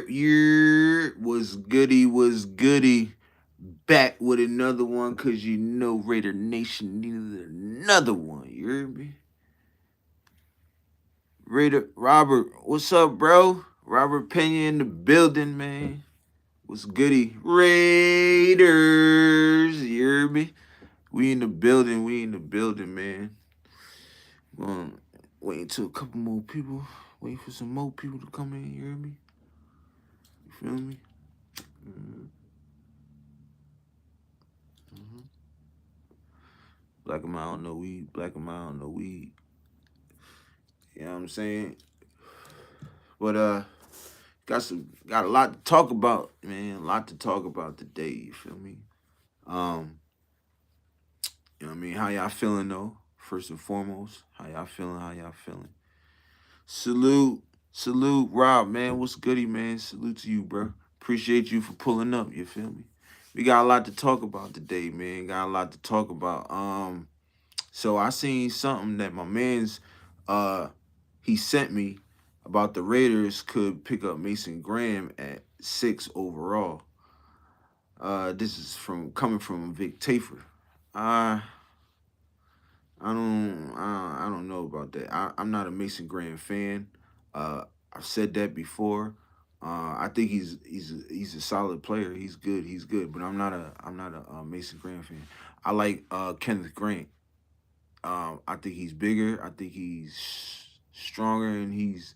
Was goody, was goody. Back with another one, cause you know Raider Nation needed another one. You heard me? Raider Robert, what's up, bro? Robert Pena in the building, man. What's goody? Raiders, you heard me? We in the building, man. Um, waiting till a couple more people. Waiting for some more people to come in, you hear me? You feel me? Mm-hmm. Mm-hmm. Black amount, no weed. Black amount, no weed. You know what I'm saying? But got a lot to talk about, man. A lot to talk about today, you feel me? Um, you know what I mean? How y'all feeling though? First and foremost, how y'all feeling? How y'all feeling? Salute, salute, Rob, man. What's goody, man? Salute to you, bro. Appreciate you for pulling up, you feel me? We got a lot to talk about today, man. Got a lot to talk about. So I seen something that my man's he sent me about the Raiders could pick up Mason Graham at 6 overall. This is from coming from Vic Tafer. I I don't know about that. I'm not a Mason Graham fan. I've said that before. I think he's a solid player. He's good. But I'm not a Mason Graham fan. I like Kenneth Grant. I think he's bigger. I think he's stronger, and he's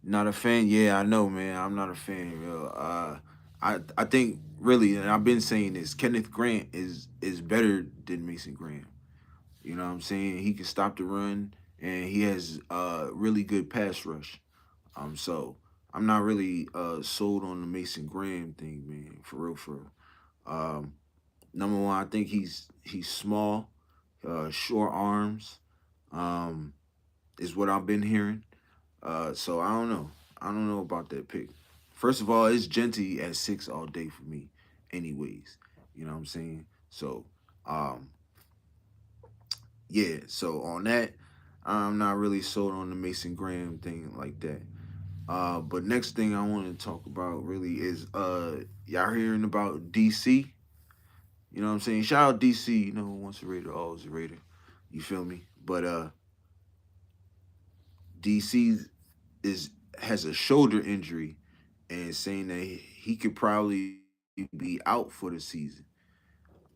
not a fan. Yeah, I know, man. I'm not a fan. Real. I think really, and I've been saying this. Kenneth Grant is better than Mason Graham. You know what I'm saying? He can stop the run, and he has really good pass rush. So I'm not really sold on the Mason Graham thing, man. For real, for real. Um, Number one, I think he's small, short arms, um, is what I've been hearing. So I don't know. I don't know about that pick. First of all, it's Genty at 6 all day for me, anyways. You know what I'm saying? So, um, yeah. So on that, I'm not really sold on the Mason Graham thing like that. But next thing I want to talk about really is y'all hearing about DC? You know what I'm saying? Shout out DC, you know, once a Raider, always a Raider. You feel me? But DC is has a shoulder injury and saying that he could probably be out for the season,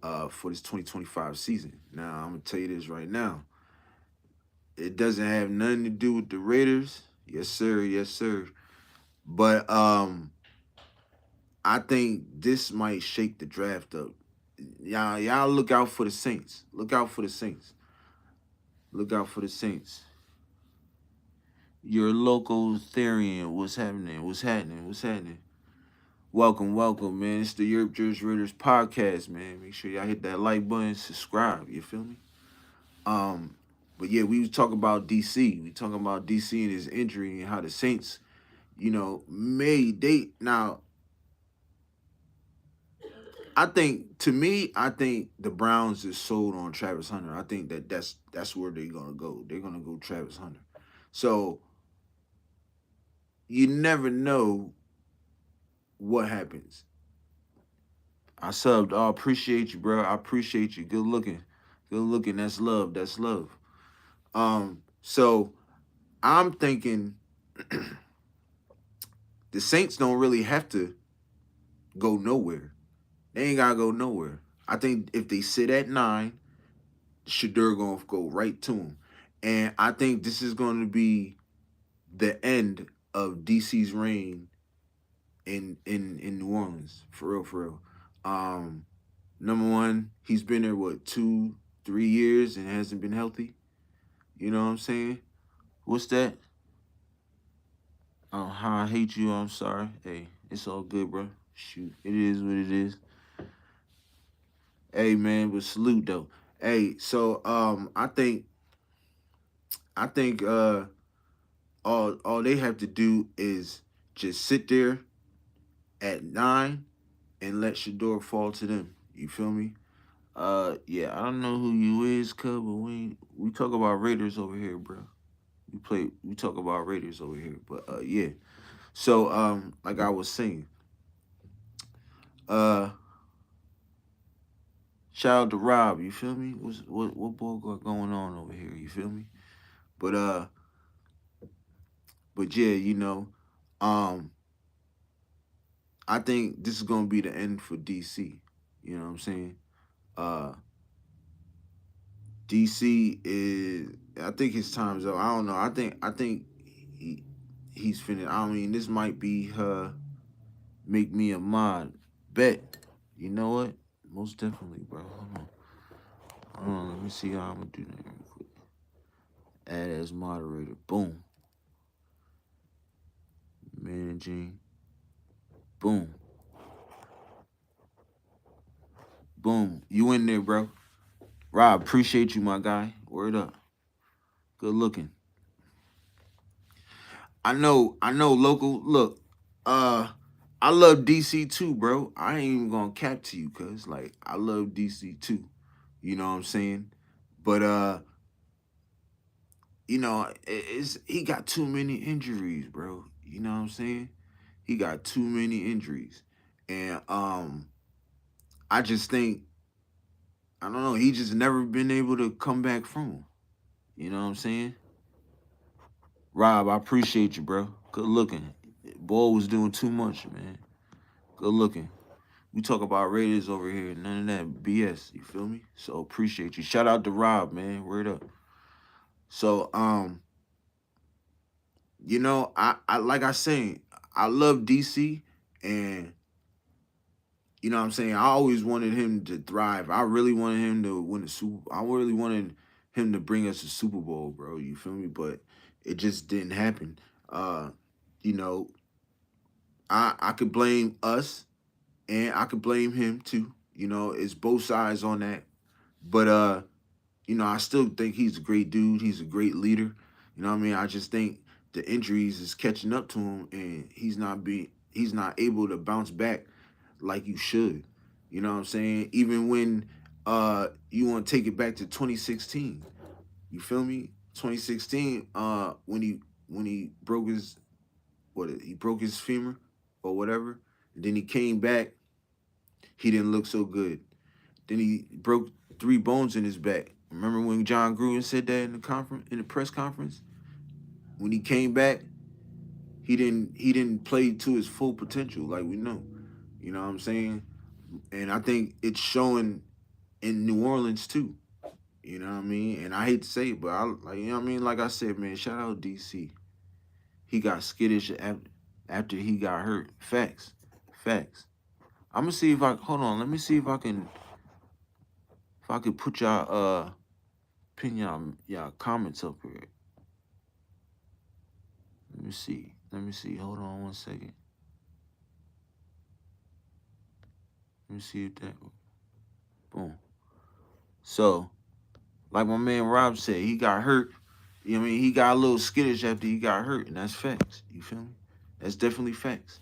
for this 2025 season. Now I'm gonna tell you this right now. It doesn't have nothing to do with the Raiders. Yes, sir, yes, sir. But I think this might shake the draft up. Y'all look out for the Saints. Look out for the Saints. Look out for the Saints. Your local Therian, what's happening? What's happening? What's happening? Welcome, welcome, man. It's the TheYurpJerz Raiders Podcast, man. Make sure y'all hit that like button, subscribe. You feel me? Um, but yeah, we was talking about DC. We talking about DC and his injury and how the Saints, may they now. I think the Browns is sold on Travis Hunter. I think that's where they're gonna go. They're gonna go Travis Hunter. So you never know what happens. I subbed. Oh, appreciate you, bro. I appreciate you. Good looking. Good looking. That's love. That's love. So I'm thinking the Saints don't really have to go nowhere. They ain't gotta go nowhere. I think if they sit at 9, Shadur gonna go right to him. And I think this is gonna be the end of DC's reign in New Orleans. For real, for real. Um, Number one, he's been there what 2, 3 years and hasn't been healthy. You know what I'm saying? What's that? Oh, how I hate you. I'm sorry. Hey, it's all good, bro. Shoot, it is what it is. Hey, man, but salute though. Hey, so I think all they have to do is just sit there at 9 and let Shador fall to them. You feel me? Yeah, I don't know who you is, cuz, but we talk about Raiders over here, bro. We talk about Raiders over here. But yeah. So like I was saying, uh shout out to Rob, you feel me? What bull got going on over here, you feel me? But yeah, um I think this is gonna be the end for DC. You know what I'm saying? Uh DC is, I think his time's up. I don't know. I think he he's finished. I mean, this might be her make me a mod. Bet. You know what? Most definitely, bro. Hold on. Hold on. Let me see how I'm gonna do that real quick. Add as moderator. Boom. Managing. Boom. Boom. You in there, bro. Rob, appreciate you, my guy. Word up. Good looking. I know, local. Look, uh, I love DC too, bro. I ain't even gonna cap to you, cause like I love DC too. You know what I'm saying? But it's he got too many injuries, bro. You know what I'm saying? He got too many injuries. And I just think, I don't know, he just never been able to come back from them. You know what I'm saying? Rob, I appreciate you, bro. Good looking. Boy was doing too much, man. Good looking. We talk about Raiders over here, none of that BS. You feel me? So appreciate you. Shout out to Rob, man. Word up. So I like I saying, I love DC, and what I'm saying, I always wanted him to thrive. I really wanted him to win the Super. I really wanted him to bring us a Super Bowl, bro. You feel me? But it just didn't happen. Uh, you know, I could blame us, and I could blame him too. It's both sides on that. But I still think he's a great dude. He's a great leader. You know what I mean? I just think the injuries is catching up to him, and he's not able to bounce back like you should. You know what I'm saying? Even when you want to take it back to 2016. You feel me? 2016, when he broke his femur or whatever, and then he came back, he didn't look so good. Then he broke 3 bones in his back. Remember when John Gruden said that in the press conference? When he came back, he didn't play to his full potential like we know. You know what I'm saying? And I think it's showing in New Orleans too. You know what I mean? And I hate to say it, but I like, you know what I mean? Like I said, man, shout out DC. He got skittish after he got hurt. Facts. Facts. I'm gonna see if I hold on. Let me see if I could put y'all pin y'all comments up here. Let me see. Let me see. Hold on 1 second. Let me see if that. Boom. So, like my man Rob said, he got hurt. You know what I mean? He got a little skittish after he got hurt, and that's facts. You feel me? That's definitely facts.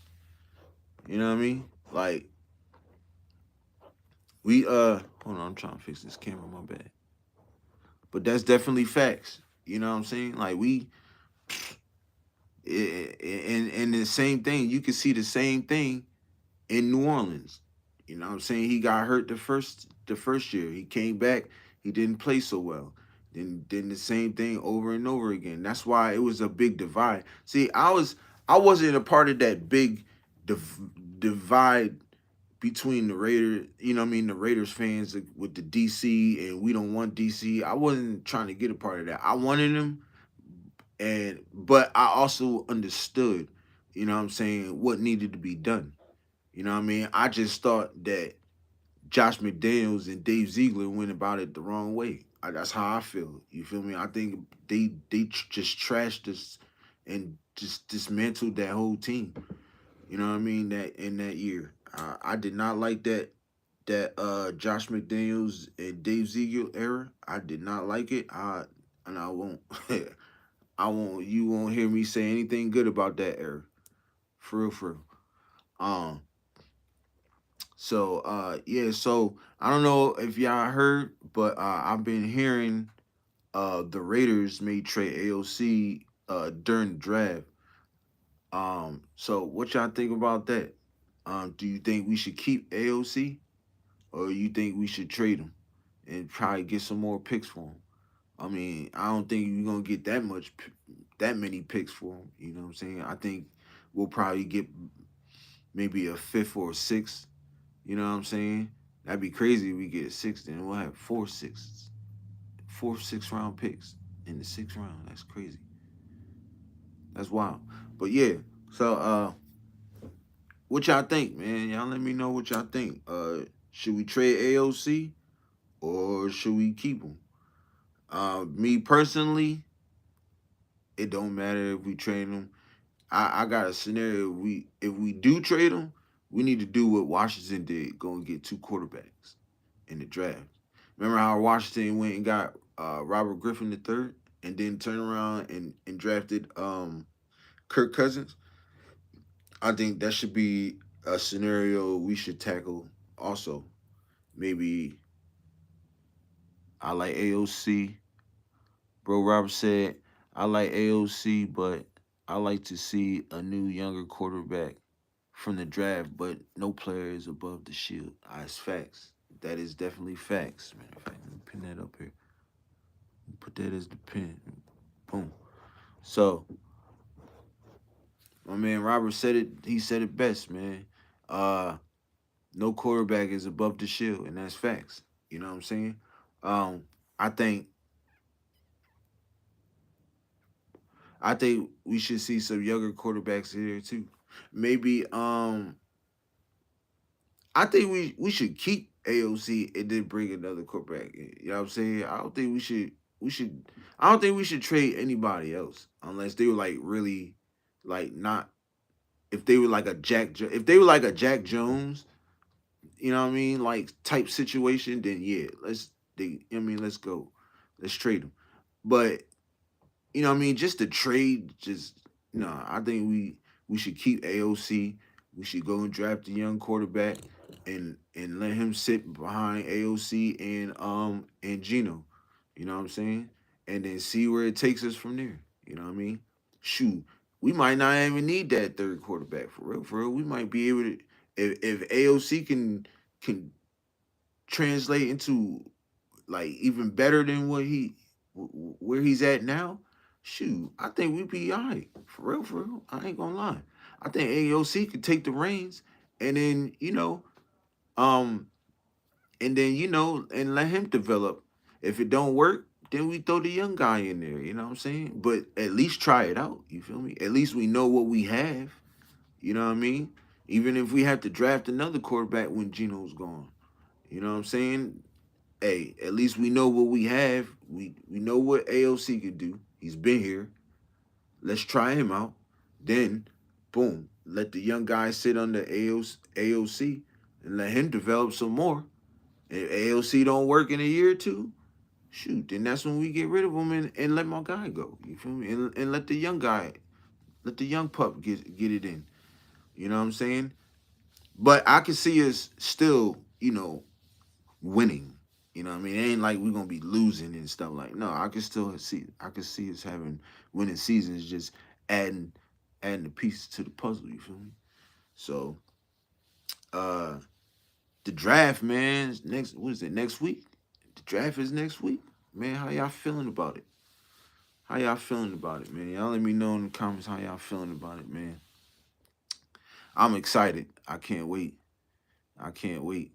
You know what I mean? Like, we hold on, I'm trying to fix this camera, my bad. But that's definitely facts. You know what I'm saying? Like and the same thing, you can see the same thing in New Orleans. You know what I'm saying? He got hurt the first year. He came back, he didn't play so well. Then the same thing over and over again. That's why it was a big divide. See, I wasn't a part of that big divide between the Raiders, what I mean, the Raiders fans with the DC, and we don't want DC. I wasn't trying to get a part of that. I wanted them, but I also understood, what I'm saying, what needed to be done. You know what I mean? I just thought that Josh McDaniels and Dave Ziegler went about it the wrong way. That's how I feel. You feel me? I think just trashed us and just dismantled that whole team. You know what I mean? That in that year, I did not like that Josh McDaniels and Dave Ziegler era. I did not like it. And I won't. I won't. You won't hear me say anything good about that era. For real, for real. Um. So yeah. So I don't know if y'all heard, but I've been hearing the Raiders may trade AOC during the draft. So what y'all think about that? Do you think we should keep AOC, or you think we should trade him and try to get some more picks for him? I mean, I don't think you're gonna get that many picks for him. You know what I'm saying? I think we'll probably get maybe a fifth or a sixth. You know what I'm saying? That'd be crazy if we get a sixth, then we'll have four sixths, four 6th round picks in the 6th round. That's crazy. That's wild. But yeah, so what y'all think, man? Y'all let me know what y'all think. Should we trade AOC or should we keep him? Me personally, it don't matter if we trade him. I got a scenario. If we do trade him, we need to do what Washington did, go and get two quarterbacks in the draft. Remember how Washington went and got Robert Griffin III and then turned around and drafted Kirk Cousins? I think that should be a scenario we should tackle also. Maybe I like AOC. Bro Robert said, I like AOC, but I like to see a new younger quarterback from the draft, but no player is above the shield. It's facts. That is definitely facts. Matter of fact, let me pin that up here. Put that as the pin. Boom. So my man Robert said it. He said it best, man. Uh, no quarterback is above the shield, and that's facts. You know what I'm saying? Um, I think I think we should see some younger quarterbacks here too. Maybe I think we should keep AOC and then bring another quarterback in. You know what I'm saying? I don't think we should I don't think we should trade anybody else unless they were like really like not if they were like a if they were like a Jack Jones, you know what I mean, like type situation, then yeah, let's go. Let's trade them. But you know what I mean? Just to trade, just no. I think we should keep AOC. We should go and draft a young quarterback and let him sit behind AOC and Gino. You know what I'm saying? And then see where it takes us from there. You know what I mean? Shoot, we might not even need that third quarterback for real. For real, we might be able to if AOC can translate into like even better than where he's at now, shoot, I think we'd be all right. For real, for real. I ain't gonna lie. I think AOC could take the reins and then, um, and let him develop. If it don't work, then we throw the young guy in there, you know what I'm saying? But at least try it out. You feel me? At least we know what we have. You know what I mean? Even if we have to draft another quarterback when Gino's gone. You know what I'm saying? Hey, at least we know what we have. We know what AOC could do. He's been here. Let's try him out. Then, boom, let the young guy sit under AOC and let him develop some more. If AOC don't work in a year or two, shoot, then that's when we get rid of him and let my guy go. You feel me? And let the young guy, let the young pup get it in. You know what I'm saying? But I can see us still, winning. You know what I mean? It ain't like we're gonna be losing and stuff like no, I can see us having winning seasons, just adding the pieces to the puzzle, you feel me? So uh the draft, man, is next what is it, next week? The draft is next week. Man, how y'all feeling about it? How y'all feeling about it, man? Y'all let me know in the comments how y'all feeling about it, man. I'm excited. I can't wait. I can't wait.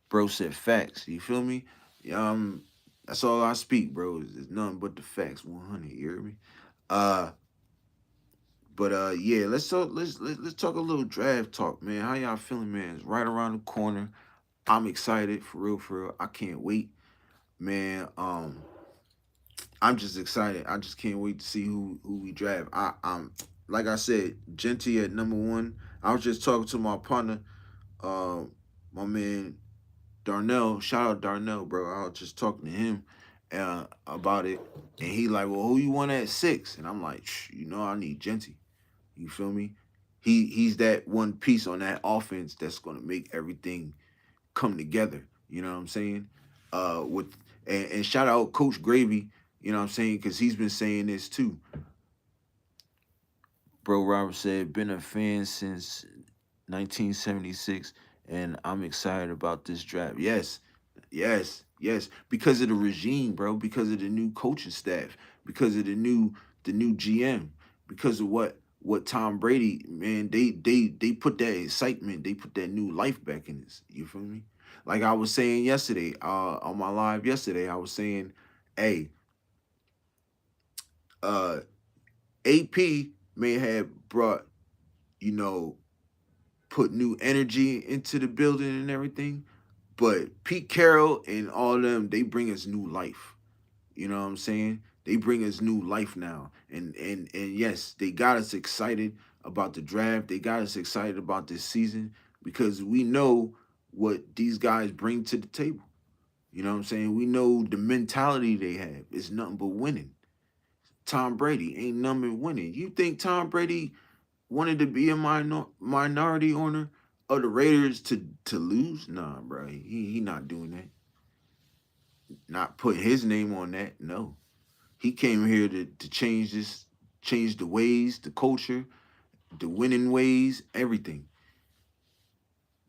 Bro said facts. You feel me? Um, that's all I speak, bro. It's nothing but the facts. 100. You hear me? Uh, but yeah. Let's talk a little draft talk, man. How y'all feeling, man? It's right around the corner. I'm excited for real, for real. I can't wait, man. I'm just excited. I just can't wait to see who we draft. I'm like I said, Genty at number one. I was just talking to my partner, uh, my man Darnell, shout out Darnell, bro. I was just talking to him about it, and he like, well, who you want at 6? And I'm like, I need Genty. You feel me? He's that one piece on that offense that's gonna make everything come together. You know what I'm saying? With and shout out Coach Gravy. You know what I'm saying? Because he's been saying this too. Bro Robert said, been a fan since 1976, and I'm excited about this draft. Yes, yes, yes. Because of the regime, bro. Because of the new coaching staff. Because of the new GM. Because of what Tom Brady, man, they put that excitement, they put that new life back in this. You feel me? Like I was saying yesterday, on my live yesterday, I was saying, hey, uh, AP may have brought, you know, put new energy into the building and everything. But Pete Carroll and all of them, they bring us new life. You know what I'm saying? They bring us new life now. And yes, they got us excited about the draft. They got us excited about this season because we know what these guys bring to the table. You know what I'm saying? We know the mentality they have. It's nothing but winning. Tom Brady ain't nothing but winning. You think Tom Brady wanted to be a minority owner of the Raiders to lose? Nah, bro. He not doing that. Not putting his name on that. No. He came here to change this, change the ways, the culture, the winning ways, everything.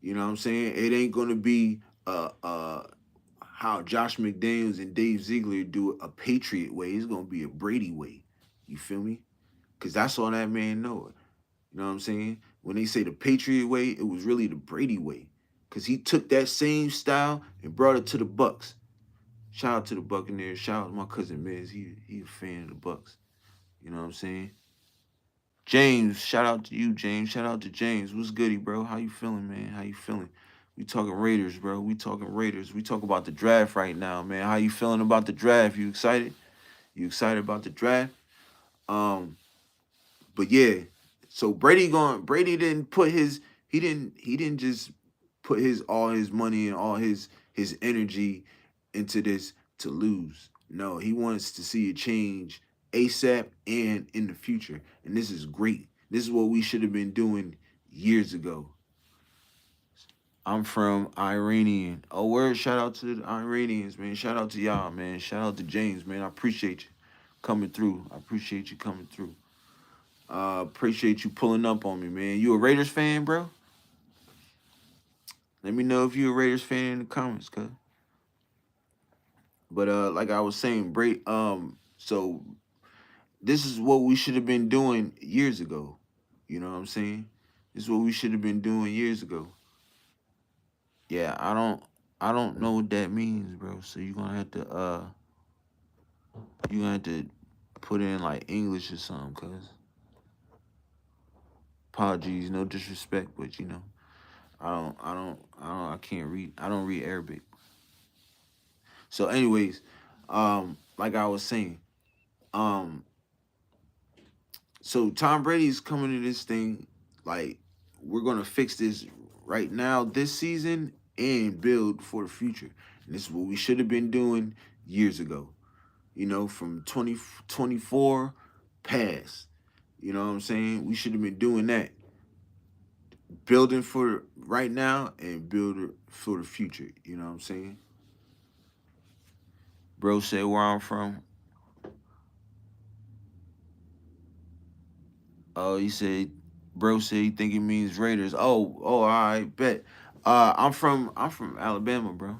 You know what I'm saying? It ain't gonna be how Josh McDaniels and Dave Ziegler do a Patriot way. It's gonna be a Brady way. You feel me? Cause that's all that man know. You know what I'm saying? When they say the Patriot way, it was really the Brady way. Cause he took that same style and brought it to the Bucks. Shout out to the Buccaneers. Shout out to my cousin Miz. He a fan of the Bucks. You know what I'm saying? James, shout out to you, James. Shout out to James. What's goody, bro? How you feeling, man? How you feeling? We talking Raiders, bro. We talking Raiders. We talk about the draft right now, man. How you feeling about the draft? You excited? You excited about the draft? Um, but yeah, so Brady didn't put his he didn't just put his all his money and all his energy into this to lose. No, he wants to see a change ASAP and in the future. And this is great. This is what we should have been doing years ago. I'm from Iranian. Oh, word, shout out to the Iranians, man. Shout out to y'all, man. Shout out to James, man. I appreciate you coming through. I appreciate you coming through. Appreciate you pulling up on me, man. You a Raiders fan, bro? Let me know if you a Raiders fan in the comments, cuz. But like I was saying, so this is what we should have been doing years ago. You know what I'm saying? This is what we should have been doing years ago. Yeah, I don't know what that means, bro. So you're gonna have to put in like English or something, cuz. Apologies, no disrespect, but I can't read. I don't read Arabic. So, anyways, like I was saying, um, so Tom Brady's coming to this thing like we're gonna fix this right now this season and build for the future. And this is what we should have been doing years ago. From 2024 past. You know what I'm saying? We should have been doing that. Building for right now and build for the future. You know what I'm saying? Bro said where I'm from. Oh, bro said he think it means Raiders. Oh, all right, bet. I'm from Alabama, bro.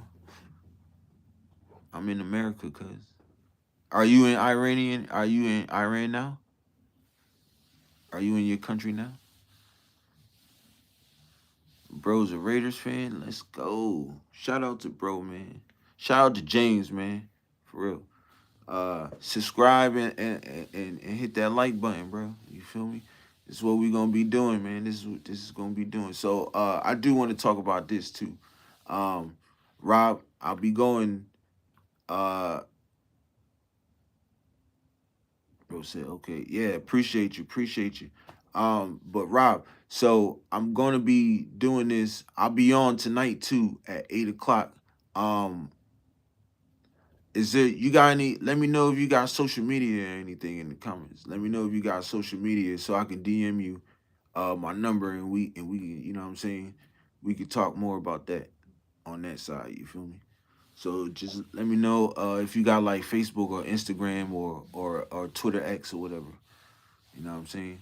I'm in America, cuz. Are you in Iranian? Are you in Iran now? Are you in your country now? Bro's a Raiders fan. Let's go. Shout out to bro, man. Shout out to James, man. For real. Subscribe and hit that like button, bro. You feel me? This is what we gonna be doing, man. This is gonna be doing. So I do want to talk about this too. Um, Rob, I'll be going. Uh, bro said, okay, yeah, appreciate you. But Rob, so I'm gonna be doing this. I'll be on tonight too at 8 o'clock. Um, Is there you got any? Let me know if you got social media or anything in the comments. Let me know if you got social media so I can DM you my number and we you know what I'm saying, we could talk more about that on that side. You feel me? So just let me know if you got like Facebook or Instagram or Twitter X or whatever. You know what I'm saying?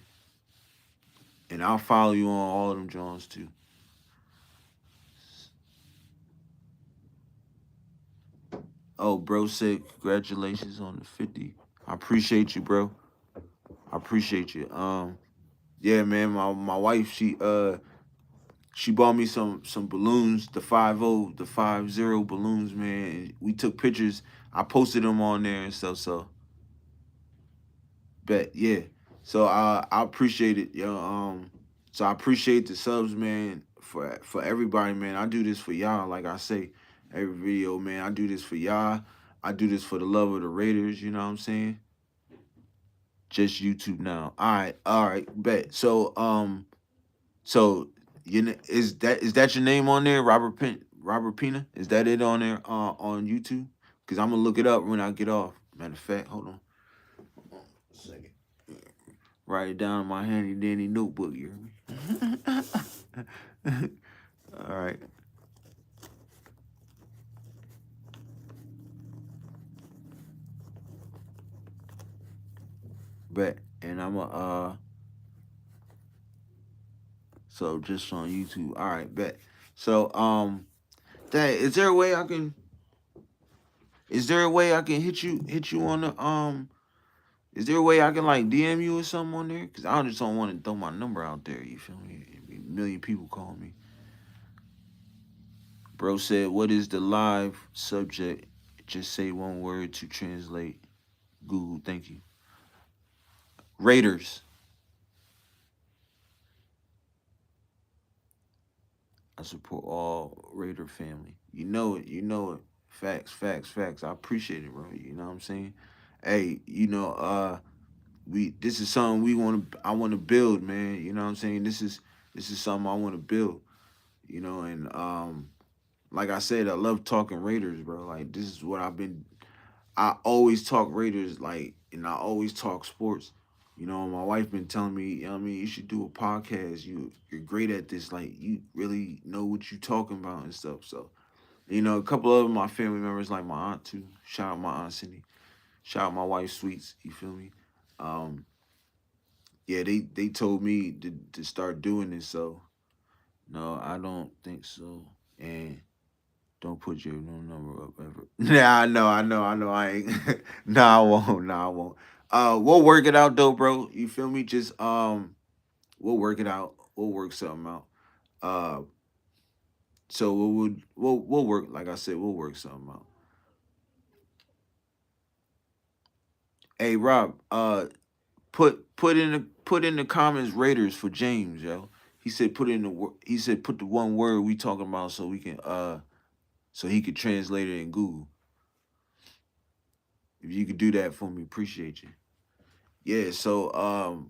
And I'll follow you on all of them Jones too. Oh, bro said congratulations on the 50. I appreciate you, bro. I appreciate you. Yeah, man, my wife, she bought me some balloons, the 50 balloons, man. And we took pictures. I posted them on there and stuff, so bet, yeah. So I appreciate it, yo. So I appreciate the subs, man, for everybody, man. I do this for y'all, like I say every video, man. I do this for y'all. I do this for the love of the Raiders. You know what I'm saying? Just YouTube now. All right, bet. So is that your name on there, Robert Pina? Is that it on there on YouTube? Cause I'm gonna look it up when I get off. Matter of fact, hold on a second. Write it down in my handy dandy notebook. You hear me? All right, bet. And I'm a so just on YouTube. All right, bet. So that is there a way I can? Is there a way I can hit you on the Is there a way I can like DM you or something on there? Cause I just don't want to throw my number out there. You feel me? A million people call me. Bro said, "What is the live subject? Just say one word to translate." Google, thank you. Raiders. I support all Raider family. You know it. You know it. Facts, facts, facts. I appreciate it, bro. You know what I'm saying? Hey, we this is something I want to build, man. You know what I'm saying? This is something I want to build. And like I said, I love talking Raiders, bro. Like this is what I always talk Raiders, like, and I always talk sports. My wife been telling me, I mean, you should do a podcast. You're great at this. Like, you really know what you talking about and stuff. So, a couple of my family members, like my aunt too. Shout out my aunt Cindy. Shout out my wife Sweets. You feel me? Um, yeah, they told me to start doing this. So no, I don't think so. And don't put your no number up ever. Yeah, I know. I ain't. Nah, I won't. Nah, I won't. We'll work it out though, bro. You feel me? Just we'll work it out. We'll work something out. Uh, so we'll work. Like I said, we'll work something out. Hey, Rob. Put in the comments Raiders for James, yo. He said he said put the one word we talking about so we can so he could translate it in Google. If you could do that for me, appreciate you. Yeah, so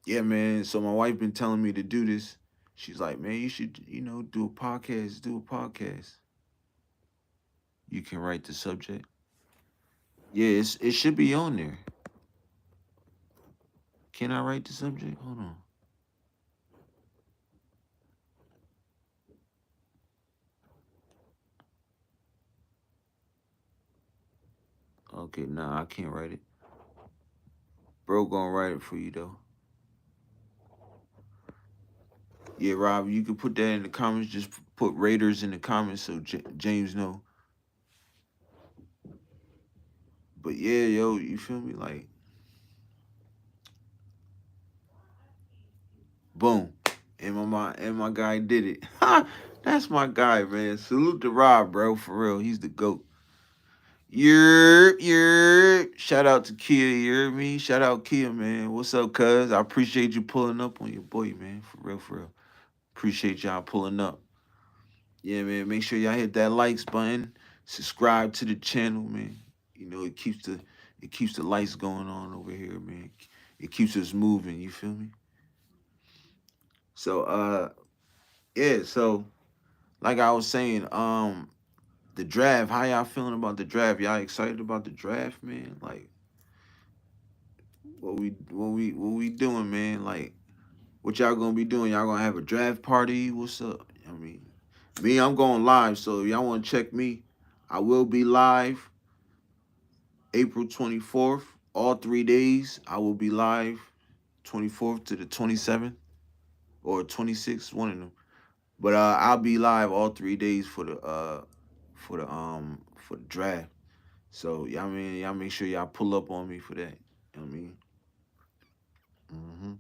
yeah, man. So my wife been telling me to do this. She's like, man, you should, do a podcast. Do a podcast. You can write the subject. Yeah, it should be on there. Can I write the subject? Hold on. Okay, nah, I can't write it. Bro, gonna write it for you though. Yeah, Rob, you can put that in the comments. Just put Raiders in the comments so James know. But yeah, yo, you feel me? Like, boom, and my guy did it. That's my guy, man. Salute to Rob, bro. For real, he's the goat. Shout out to Kia, you hear me? Shout out Kia, man. What's up, cuz? I appreciate you pulling up on your boy, man. For real, for real. Appreciate y'all pulling up. Yeah, man. Make sure y'all hit that likes button. Subscribe to the channel, man. It keeps the lights going on over here, man. It keeps us moving, you feel me? So yeah, so like I was saying, the draft, how y'all feeling about the draft? Y'all excited about the draft, man? Like what we doing, man? Like what y'all gonna be doing? Y'all gonna have a draft party? What's up? I mean, me, I'm going live, so if y'all wanna check me, I will be live April 24th. All 3 days I will be live, 24th to the 27th. or 26, one of them. But I'll be live all 3 days for the draft. So y'all mean y'all make sure y'all pull up on me for that. You know what I mean? hmm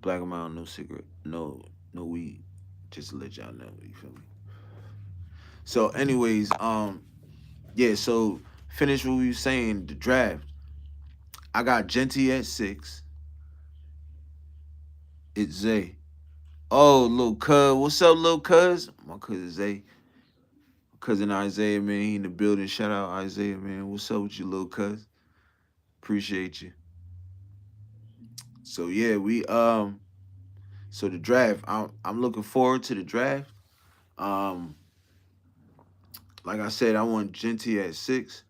Black amount, no cigarette, no weed. Just to let y'all know, you feel me? So, anyways, yeah. So finish what we were saying. The draft. I got Genty at 6. It's Zay. Oh, little cuz, what's up, little cuz? My cousin Zay, cousin Isaiah, man, he in the building. Shout out Isaiah, man. What's up with you, little cuz? Appreciate you. So yeah, so the draft. I'm looking forward to the draft. Um, like I said, I want Genty at 6.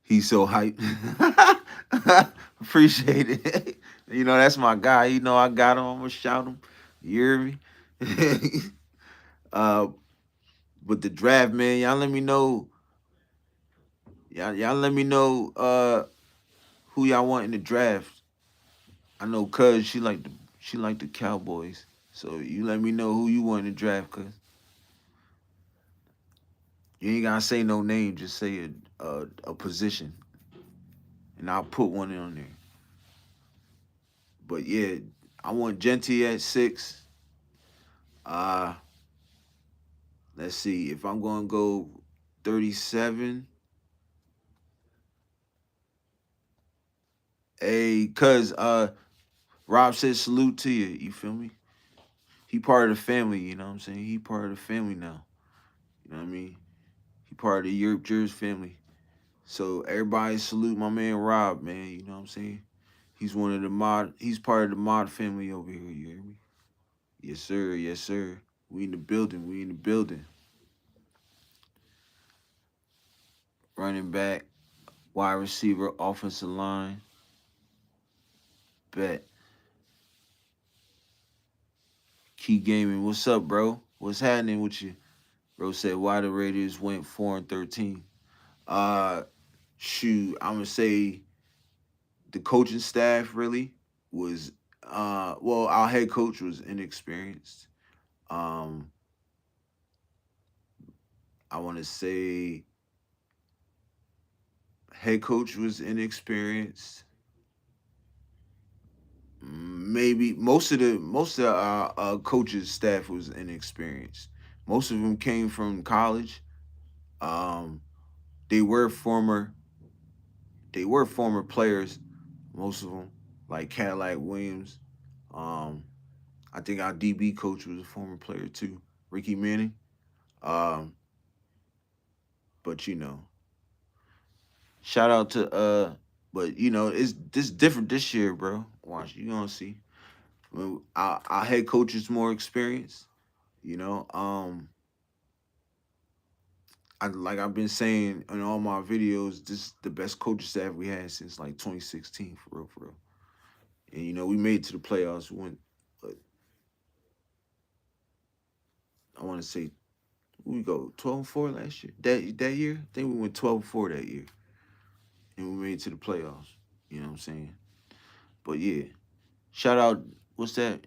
He's so hyped. Appreciate it. That's my guy. I got him. I'm gonna shout him. You hear me? uh, but the draft, man, y'all let me know. Y'all let me know who y'all want in the draft. I know cuz she like the Cowboys. So you let me know who you want in the draft, cuz. You ain't gotta say no name, just say a position. And I'll put one in on there. But yeah, I want Genty at 6. Uh let's see. If I'm gonna go 37, hey, cuz Rob said salute to you. You feel me? He part of the family, you know what I'm saying? He part of the family now. You know what I mean? He part of the TheYurpJerz family. So everybody salute my man Rob, man. You know what I'm saying? He's part of the mod family over here, you hear me? Yes, sir, yes, sir. We in the building, we in the building. Running back, wide receiver, offensive line. Bet. Key Gaming, what's up, bro? What's happening with you? Bro said why the Raiders went 4-13. Uh shoot, I'm gonna say the coaching staff really was well, our head coach was inexperienced. Um I wanna say head coach was inexperienced. Maybe most of our coaches staff was inexperienced. Most of them came from college. Um, they were former players. Most of them, like Cadillac Williams. Um, I think our DB coach was a former player too, Ricky Manning. Um, but shout out to but it's this different this year, bro. Watch, you gonna see. Well, our head coach is more experienced. You know, like I've been saying in all my videos, this is the best coaching staff we had since like 2016, for real, for real. And we made it to the playoffs. We went, but I want to say we go 12-4 last year. That year, I think we went 12-4 that year, and we made it to the playoffs. You know what I'm saying? But yeah, shout out. What's that?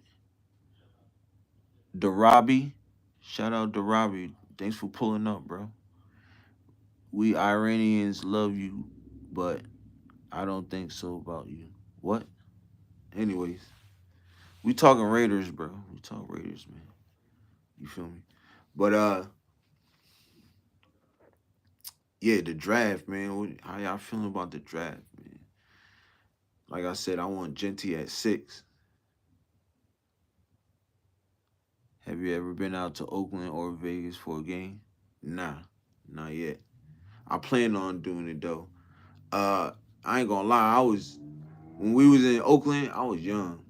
Darabi. Shout out Darabi. Thanks for pulling up, bro. We Iranians love you, but I don't think so about you. What? Anyways, we talking Raiders, bro. We talk Raiders, man. You feel me? But yeah, the draft, man. How y'all feeling about the draft, man? Like I said, I want Genty at 6. Have you ever been out to Oakland or Vegas for a game? Nah, not yet. I plan on doing it though. Uh, I ain't gonna lie. When we was in Oakland, I was young.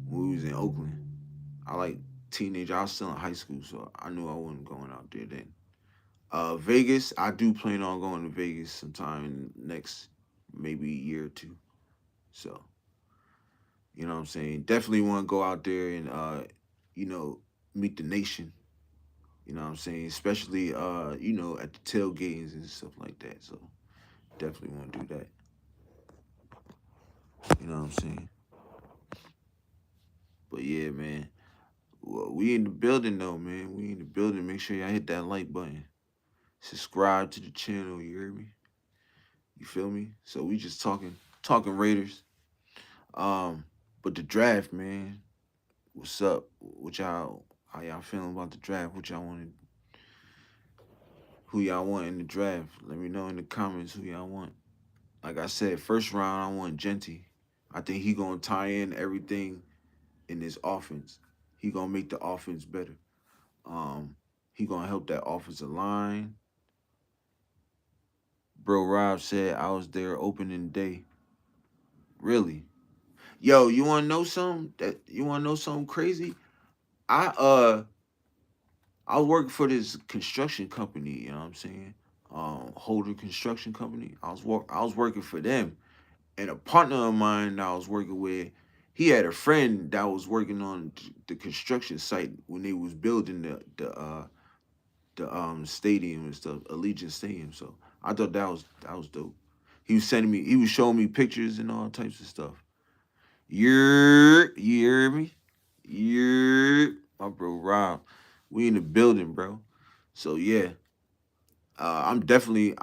When we was in Oakland, I like teenager. I was still in high school, so I knew I wasn't going out there then. Vegas, I do plan on going to Vegas sometime in next maybe year or two. So, you know what I'm saying? Definitely want to go out there and you know, meet the nation. You know what I'm saying? Especially at the tailgatings and stuff like that. So definitely want to do that. You know what I'm saying? But yeah, man. Well, we in the building though, man. We in the building. Make sure y'all hit that like button. Subscribe to the channel, you hear me? You feel me? So we just talking Raiders. Um, but the draft, man. What's up? What y'all how y'all feeling about the draft? What y'all want who y'all want in the draft? Let me know in the comments who y'all want. Like I said, first round I want Genty. I think he gonna tie in everything in this offense. He gonna make the offense better. Um, he gonna help that offensive line. Bro Rob said I was there opening day. Really? Yo, you wanna know something? You wanna know something crazy? I I was working for this construction company, you know what I'm saying? Holder Construction Company. I was working for them. And a partner of mine that I was working with, he had a friend that was working on the construction site when they was building the stadium and stuff, Allegiant Stadium. So I thought that was dope. He was showing me pictures and all types of stuff. You hear me? My bro Rob. We in the building, bro. So yeah, I definitely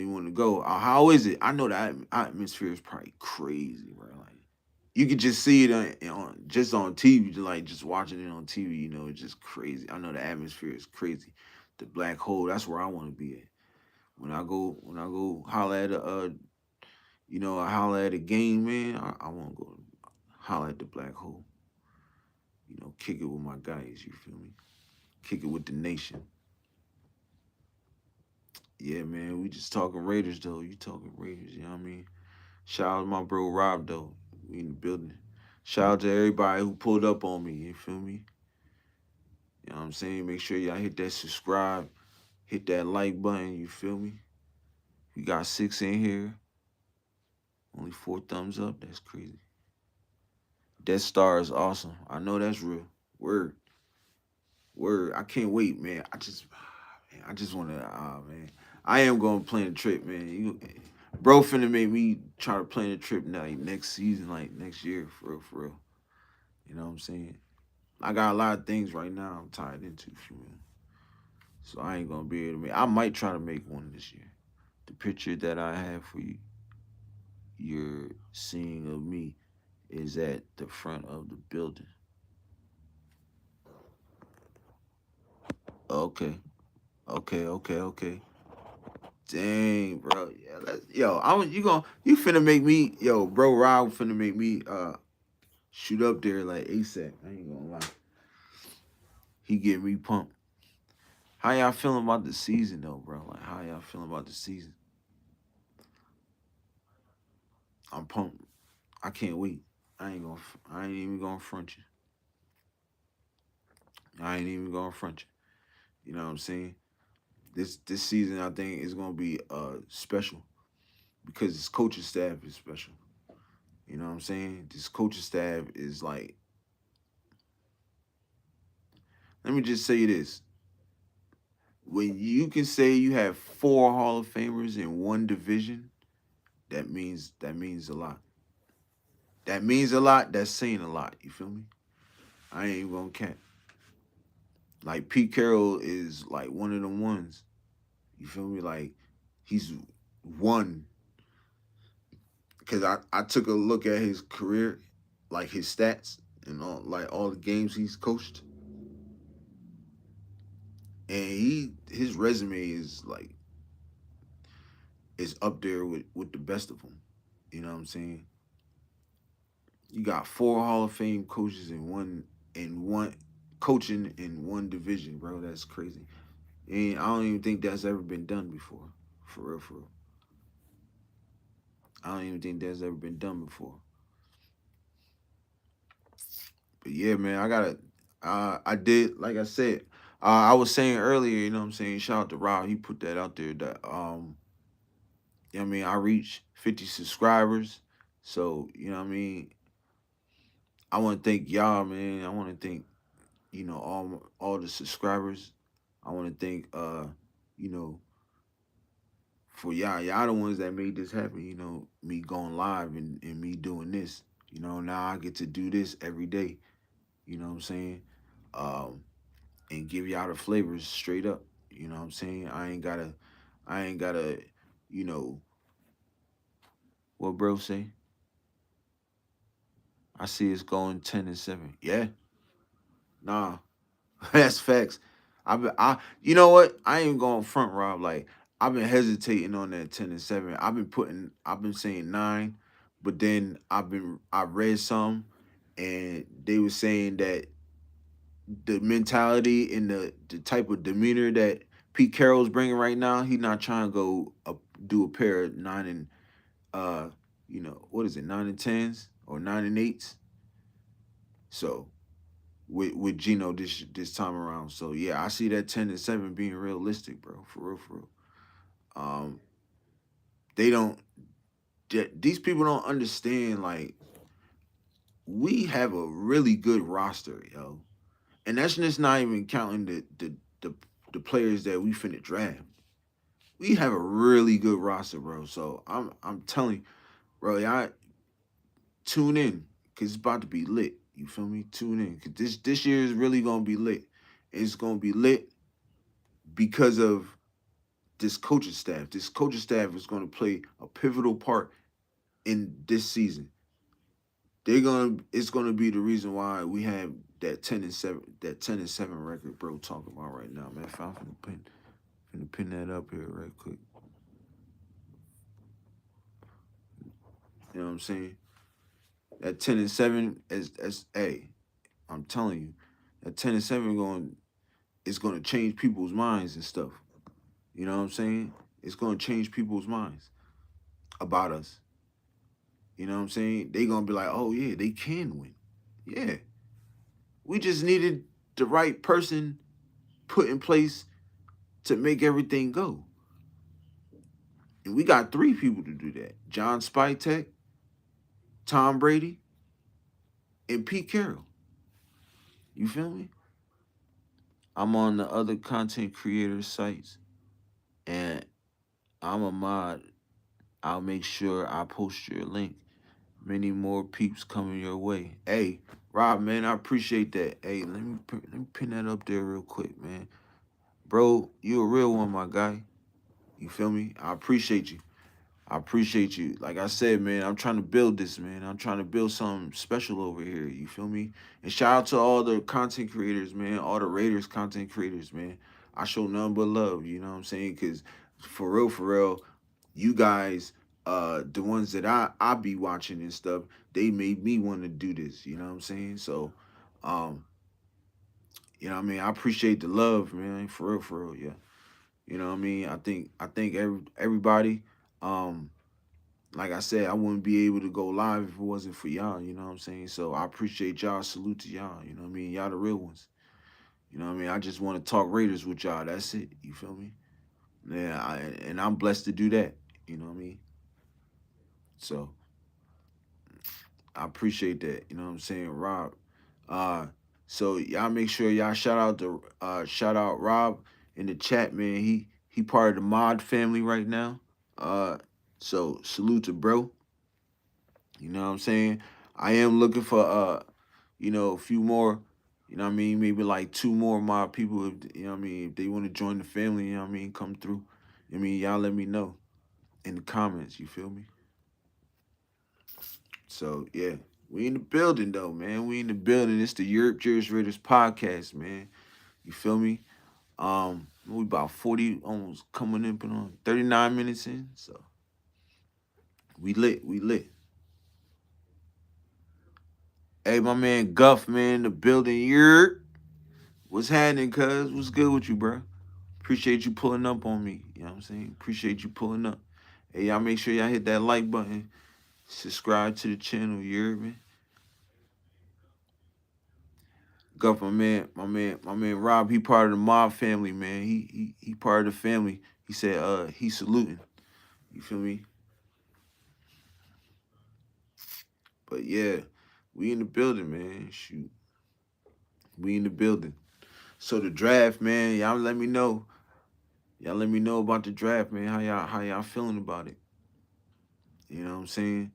want to go. How is it? I know the atmosphere is probably crazy, bro. Like you could just see it just on TV, like just watching it on TV. You know, it's just crazy. I know the atmosphere is crazy. The black hole. That's where I want to be at. When I go holler at I holler at a game, man. I want to go holler at the black hole. You know, kick it with my guys. You feel me? Kick it with the nation. Yeah, man. We just talking Raiders though. You talking Raiders? You know what I mean? Shout out to my bro Rob though. We in the building. Shout out to everybody who pulled up on me. You feel me? You know what I'm saying? Make sure y'all hit that subscribe, hit that like button. You feel me? We got 6 in here. Only 4 thumbs up. That's crazy. Death Star is awesome. I know that's real. Word. Word. I can't wait, man. I just want to, man. I am going to plan a trip, man. Bro finna make me try to plan a trip like next season, like next year, for real, for real. You know what I'm saying? I got a lot of things right now I'm tied into, for real. So I ain't gonna be able to make. I might try to make one this year. The picture that I have for you, you're seeing of me, is at the front of the building. Okay, okay. Dang, bro. Yeah, you finna make me, yo, bro. Rob finna make me shoot up there like ASAP. I ain't gonna lie. He get me pumped. How y'all feeling about the season though, bro? Like how y'all feeling about the season? I'm pumped. I can't wait. I ain't even gonna front you. I ain't even gonna front you. You know what I'm saying? This season I think is gonna be special because this coaching staff is special. You know what I'm saying? This coaching staff is like, let me just say this. When you can say you have 4 Hall of Famers in one division, that means a lot. That means a lot. That's saying a lot. You feel me? I ain't even gonna cap. Like Pete Carroll is like one of them ones. You feel me? Like he's one. Cause I took a look at his career, like his stats and all the games he's coached. And his resume is up there with the best of them. You know what I'm saying? You got 4 Hall of Fame coaches in one coaching in one division, bro. That's crazy. And I don't even think that's ever been done before. For real, for real. I don't even think that's ever been done before. But yeah, man, I did, like I said, I was saying earlier, you know what I'm saying? Shout out to Rob. He put that out there that you know what I mean, I reached 50 subscribers. So, you know what I mean? I want to thank y'all, man. I want to thank, all the subscribers. I want to thank you know, for y'all. Y'all the ones that made this happen, me going live and me doing this. Now I get to do this every day. You know what I'm saying? Um, and give y'all the flavors straight up. You know what I'm saying? I ain't gotta, you know, what bro say? I see it's going 10-7. Yeah, nah, that's facts. You know what? I ain't going front Rob. Like I've been hesitating on that 10-7. I've been saying 9, but then I read some, and they were saying that the mentality and the type of demeanor that Pete Carroll's bringing right now, he's not trying to do a pair of 9 and uh, what is it, 9-10s or 9-8s. So with Gino this time around. So yeah, I see that 10-7 being realistic, bro. For real, for real. Um, they don't. These people don't understand. Like we have a really good roster, yo, and that's just not even counting the the players that we finna draft. We have a really good roster, bro. So I'm telling you, bro, y'all tune in because it's about to be lit. You feel me? Tune in because this year is really gonna be lit. It's gonna be lit because of this coaching staff. This coaching staff is gonna play a pivotal part in this season. It's gonna be the reason why we have that 10-7 record, bro. Talking about right now, man. If I'm finna pin that up here right quick. You know what I'm saying? That 10-7 as hey, I'm telling you, that 10-7 it's gonna change people's minds and stuff. You know what I'm saying? It's gonna change people's minds about us. You know what I'm saying? They gonna be like, oh yeah, they can win. Yeah. We just needed the right person put in place to make everything go. And we got 3 people to do that. John Spytek, Tom Brady, and Pete Carroll. You feel me? I'm on the other content creator sites and I'm a mod. I'll make sure I post your link. Many more peeps coming your way. Hey, Rob, man, I appreciate that. Hey, let me pin that up there real quick, man. Bro, you a real one, my guy. You feel me? I appreciate you. I appreciate you. Like I said, man, I'm trying to build this, man. I'm trying to build something special over here. You feel me? And shout out to all the content creators, man. All the Raiders content creators, man. I show none but love. You know what I'm saying? Because for real, you guys, the ones that I be watching and stuff, they made me want to do this. You know what I'm saying? So, um, you know what I mean? I appreciate the love, man. For real, yeah. You know what I mean? I think everybody, um, like I said, I wouldn't be able to go live if it wasn't for y'all. You know what I'm saying? So I appreciate y'all. Salute to y'all. You know what I mean? Y'all the real ones. You know what I mean? I just want to talk Raiders with y'all. That's it. You feel me? Yeah, and I'm blessed to do that. You know what I mean? So I appreciate that. You know what I'm saying, Rob. Uh, so y'all make sure y'all shout out Rob in the chat, man. He part of the mod family right now. Uh, so salute to bro. You know what I'm saying? I am looking for a few more, you know what I mean, maybe like 2 more of my people if you know what I mean, if they want to join the family, you know what I mean, come through. I mean, y'all let me know in the comments, you feel me? So yeah. We in the building though, man. We in the building. It's the TheYurpJerz Raiders Podcast, man. You feel me? We about 40, almost coming in on 39 minutes in. So we lit, we lit. Hey, my man Guff, man, the building. What's happening, cuz? What's good with you, bro? Appreciate you pulling up on me. You know what I'm saying? Appreciate you pulling up. Hey, y'all make sure y'all hit that like button. Subscribe to the channel, you hear me? Guff, my man Rob, he part of the mob family, man. He part of the family. He said he saluting. You feel me? But yeah, we in the building, man. Shoot. We in the building. So the draft, man, y'all let me know. Y'all let me know about the draft, man. How y'all feeling about it? You know what I'm saying?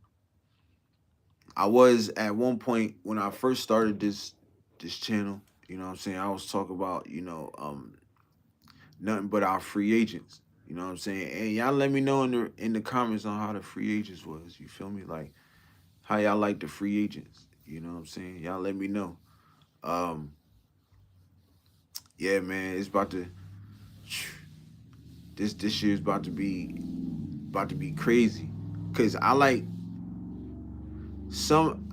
I was at one point when I first started this channel. You know what I'm saying? I was talking about, nothing but our free agents. You know what I'm saying? And y'all let me know in the comments on how the free agents was. You feel me? Like how y'all like the free agents. You know what I'm saying? Y'all let me know. Um, yeah, man, it's about to this year's about to be crazy. Cause I like some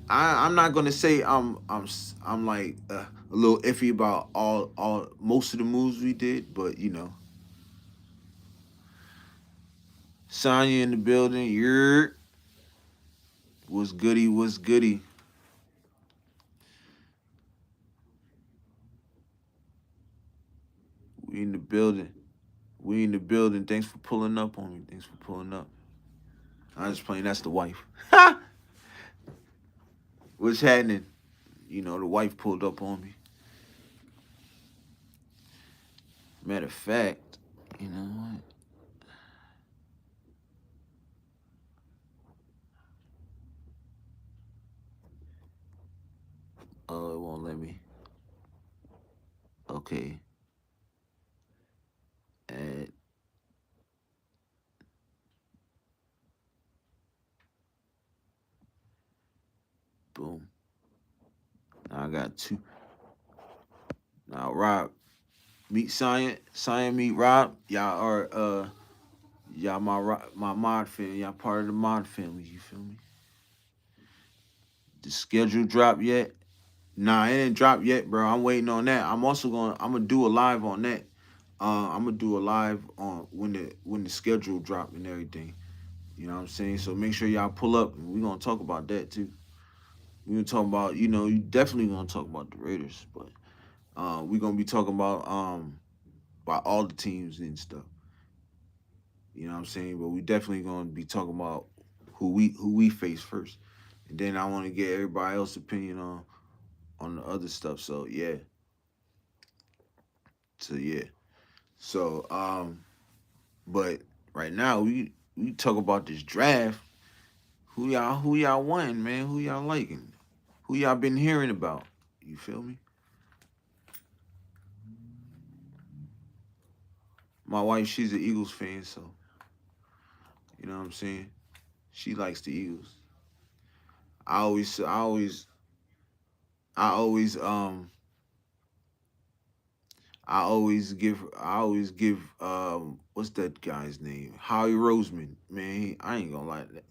I'm not gonna say I'm like a little iffy about all most of the moves we did, but Sonya in the building. You're what's goody, what's goody. We in the building. We in the building. Thanks for pulling up on me. Thanks for pulling up. I'm just playing. That's the wife. What's happening? The wife pulled up on me. Matter of fact, you know what? Oh, it won't let me. Okay. And boom. Now I got two. Now Rob, meet Cyan. Cyan meet Rob. Y'all are y'all my mod family. Y'all part of the mod family. You feel me? The schedule drop yet? Nah, it ain't dropped yet, bro. I'm waiting on that. I'm gonna do a live on that. I'm gonna do a live on when the schedule drop and everything. You know what I'm saying? So make sure y'all pull up and we're gonna talk about that too. We're gonna talk about, you definitely gonna talk about the Raiders, but we're gonna be talking about all the teams and stuff. You know what I'm saying? But we definitely gonna be talking about who we face first. And then I wanna get everybody else's opinion on the other stuff. So yeah. So yeah. So but right now we talk about this draft. Who y'all wanting, man? Who y'all liking? Who y'all been hearing about? You feel me? My wife, she's an Eagles fan, so you know what I'm saying? She likes the Eagles. I always I always I always I always give what's that guy's name? Howie Roseman. Man, I ain't gonna lie to that.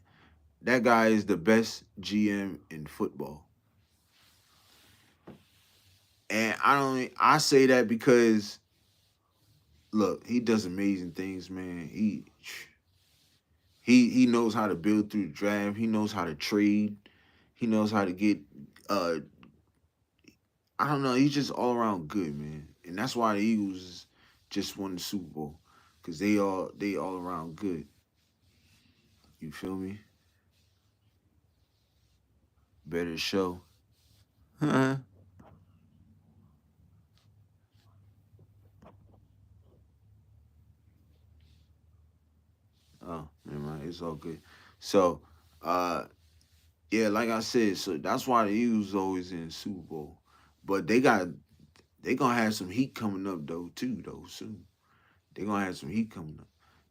That guy is the best GM in football. And I say that because look, he does amazing things, man. He knows how to build through the draft. He knows how to trade. He knows how to get uh I don't know, he's just all around good, man. And that's why the Eagles just won the Super Bowl. Cause they all around good. You feel me? Better show. Oh, never mind. It's all good. So, uh, yeah, like I said, so that's why the Eagles always in the Super Bowl. But they gonna have some heat coming up though too though soon. They gonna have some heat coming up.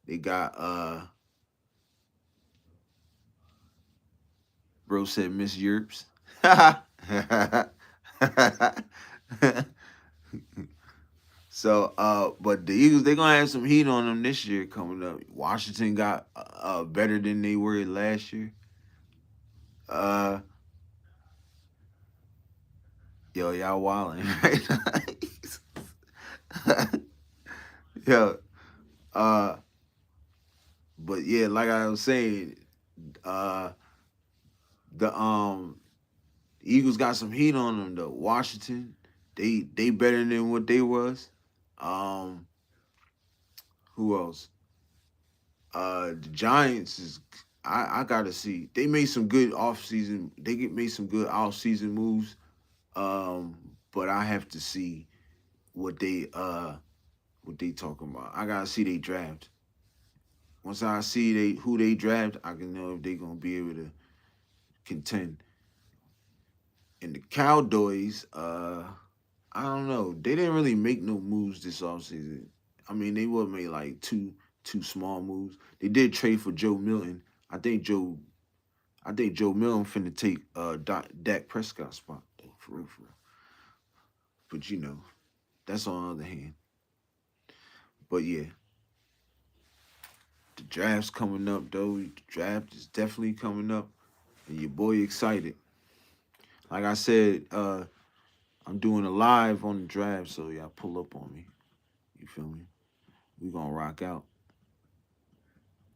They got bro said Miss Yerps. So but the Eagles they gonna have some heat on them this year coming up. Washington got better than they were last year. Uh yo, y'all wilding right? Yo, uh but yeah, like I was saying, uh the Eagles got some heat on them though. Washington, they better than what they was. Um who else? The Giants is I gotta see. They made some good off season. Made some good off season moves. But I have to see what they talking about. I gotta see they draft. Once I see who they draft, I can know if they gonna be able to contend. And the Cowboys, I don't know. They didn't really make no moves this offseason. I mean, they would made like two small moves. They did trade for Joe Milton. I think Joe I think Joe Milton finna take Dak Prescott's spot though, for real, for real. But that's on the other hand. But yeah, the draft's coming up though. The draft is definitely coming up, and your boy excited. Like I said, I'm doing a live on the draft, so y'all pull up on me. You feel me? We gonna rock out.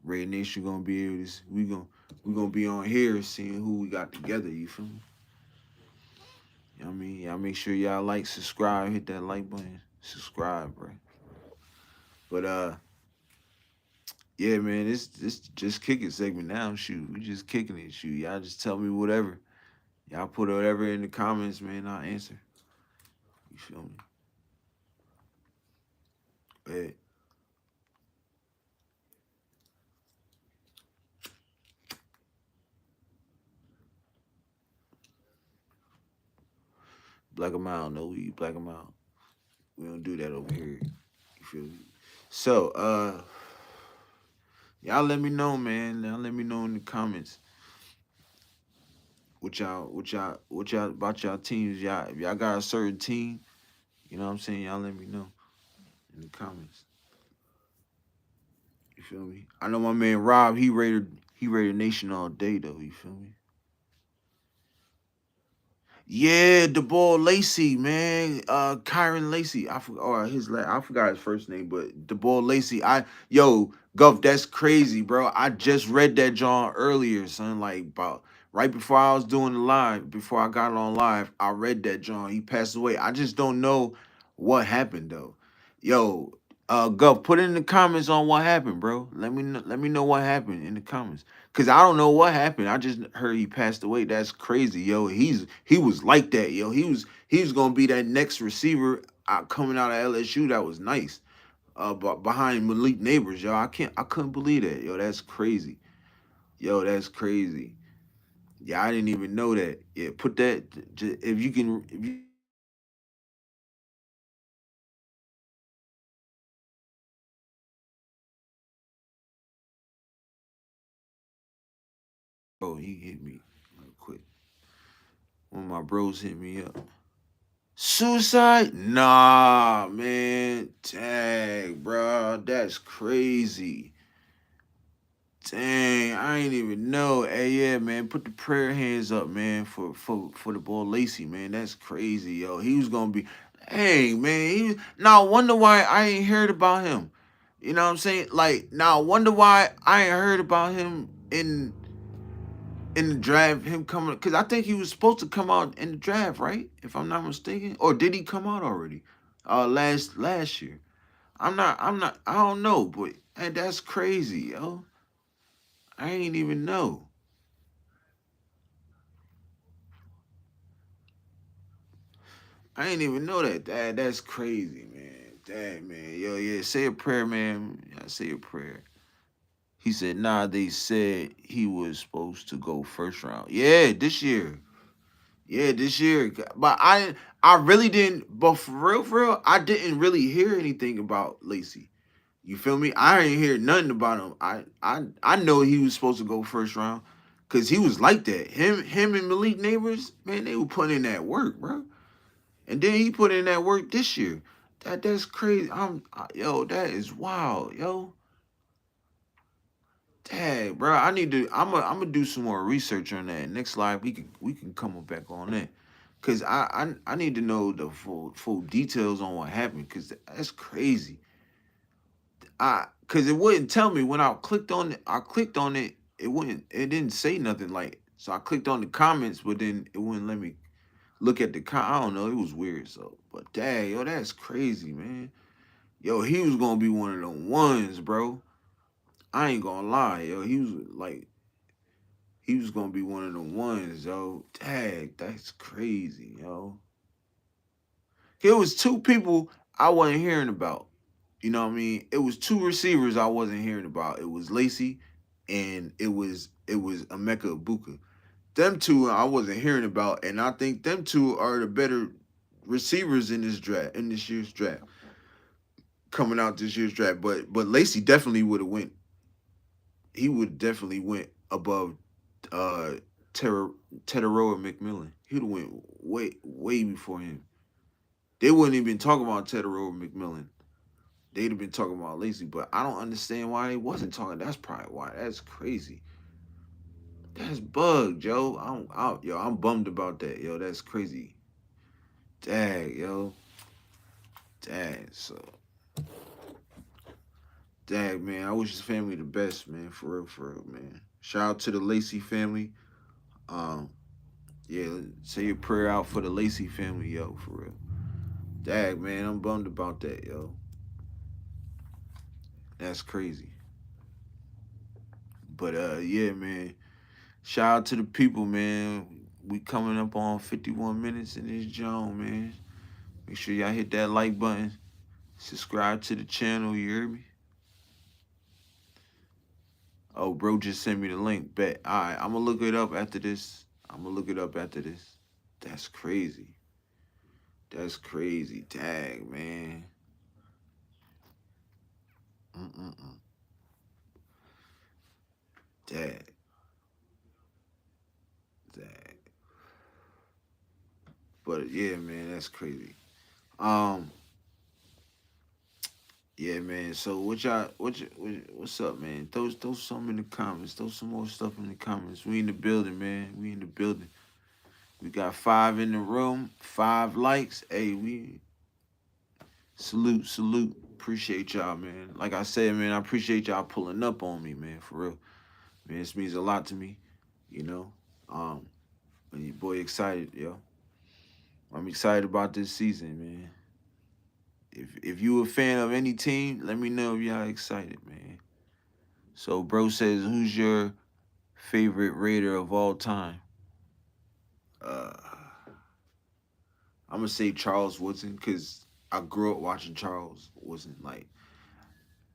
Red Nation gonna be able to. We gonna be on here seeing who we got together. You feel me? You know what I mean? Y'all make sure y'all like, subscribe, hit that like button, subscribe, bro. But yeah, man, this just kicking segment now. Shoot, we just kicking it. Shoot, y'all just tell me whatever. Y'all put whatever in the comments, man. I'll answer. You feel me? But black 'em out, no we black 'em out. We don't do that over here. You feel me? So, y'all let me know, man. Y'all let me know in the comments what y'all about y'all teams. Y'all, if y'all got a certain team, you know what I'm saying? Y'all let me know in the comments. You feel me? I know my man Rob, he rated Nation all day though, you feel me? Yeah, the boy Lacey, man. Kyron Lacey. I forgot his first name, but the boy Lacey. Guff, that's crazy, bro. I just read that John earlier, son. Like about right before I was doing the live, before I got on live, I read that John. He passed away. I just don't know what happened though. Yo, Guff, put in the comments on what happened, bro. Let me know what happened in the comments. Cause I don't know what happened. I just heard he passed away. That's crazy, yo. He was like that, yo. He was gonna be that next receiver coming out of LSU. That was nice. But behind Malik Neighbors, yo. I couldn't believe that, yo. That's crazy, yo. That's crazy. Yeah, I didn't even know that. Yeah, put that if you can. If you, oh, he hit me real quick. One of my bros hit me up. Suicide? Nah, man. Dang, bro. That's crazy. Dang, I ain't even know. Hey, yeah, man. Put the prayer hands up, man, for the boy Lacey, man. That's crazy, yo. He was gonna be. Hey, man. Now I wonder why I ain't heard about him. You know what I'm saying? Like, now I wonder why I ain't heard about him in the draft, him coming, because I think he was supposed to come out in the draft, right? If I'm not mistaken, or did he come out already? Last year. I'm not. I don't know, but hey, that's crazy, yo. I ain't even know. I ain't even know that. That's crazy, man. Dang, man. Yo, yeah. Say a prayer, man. Yeah, say a prayer. He said, nah, they said he was supposed to go first round. Yeah, this year. Yeah, this year. But I really didn't, but for real, I didn't really hear anything about Lacey. You feel me? I ain't hear nothing about him. I know he was supposed to go first round. Cause he was like that. Him and Malik Neighbors, man, they were putting in that work, bro. And then he put in that work this year. That's crazy. Yo, that is wild, yo. Dang, bro. I'm gonna do some more research on that. Next live we can come back on that. Cause I need to know the full details on what happened. Cause that's crazy. Cause it wouldn't tell me when I clicked on it, it didn't say nothing like, so I clicked on the comments, but then it wouldn't let me look at I don't know, it was weird. So but dang, yo, that's crazy, man. Yo, he was gonna be one of the ones, bro. I ain't gonna lie, yo. He was gonna be one of the ones, yo. Dang, that's crazy, yo. It was two people I wasn't hearing about. You know what I mean? It was two receivers I wasn't hearing about. It was Lacey and it was Emeka Ibuka. them two I wasn't hearing about, and I think them two are the better receivers in this draft, in this year's draft, coming out this year's draft. But Lacey definitely would have went. He would definitely went above uh Ter- Tetaroa McMillan. He would have went way before him. They wouldn't even talk about Tetaroa McMillan. They'd have been talking about Lacey, but I don't understand why they wasn't talking. That's probably why. That's crazy. That's bugged, yo. I'm bummed about that, yo. That's crazy. Dag, yo. Dag, so dag, man. I wish his family the best, man. For real, man. Shout out to the Lacey family. Um, yeah, say your prayer out for the Lacey family, yo. For real. Dag, man. I'm bummed about that, yo. That's crazy. But yeah, man. Shout out to the people, man. We coming up on 51 minutes in this joint, man. Make sure y'all hit that like button. Subscribe to the channel, you hear me? Oh, bro just sent me the link. Bet. Alright, I'm gonna look it up after this. I'm gonna look it up after this. That's crazy. That's crazy. Tag, man. Mm-mm-mm. Tag. Tag. But yeah, man, that's crazy. Um, yeah, man. So what's up, man? Throw some in the comments. Throw some more stuff in the comments. We in the building, man. We in the building. We got 5 in the room, 5 likes. Hey, we salute, salute. Appreciate y'all, man. Like I said, man, I appreciate y'all pulling up on me, man. For real, man. This means a lot to me, you know. Um, and your boy excited, yo. I'm excited about this season, man. If you a fan of any team, let me know if y'all excited, man. So, bro says, who's your favorite Raider of all time? Uh, I'm gonna say Charles Woodson because I grew up watching Charles Woodson. Like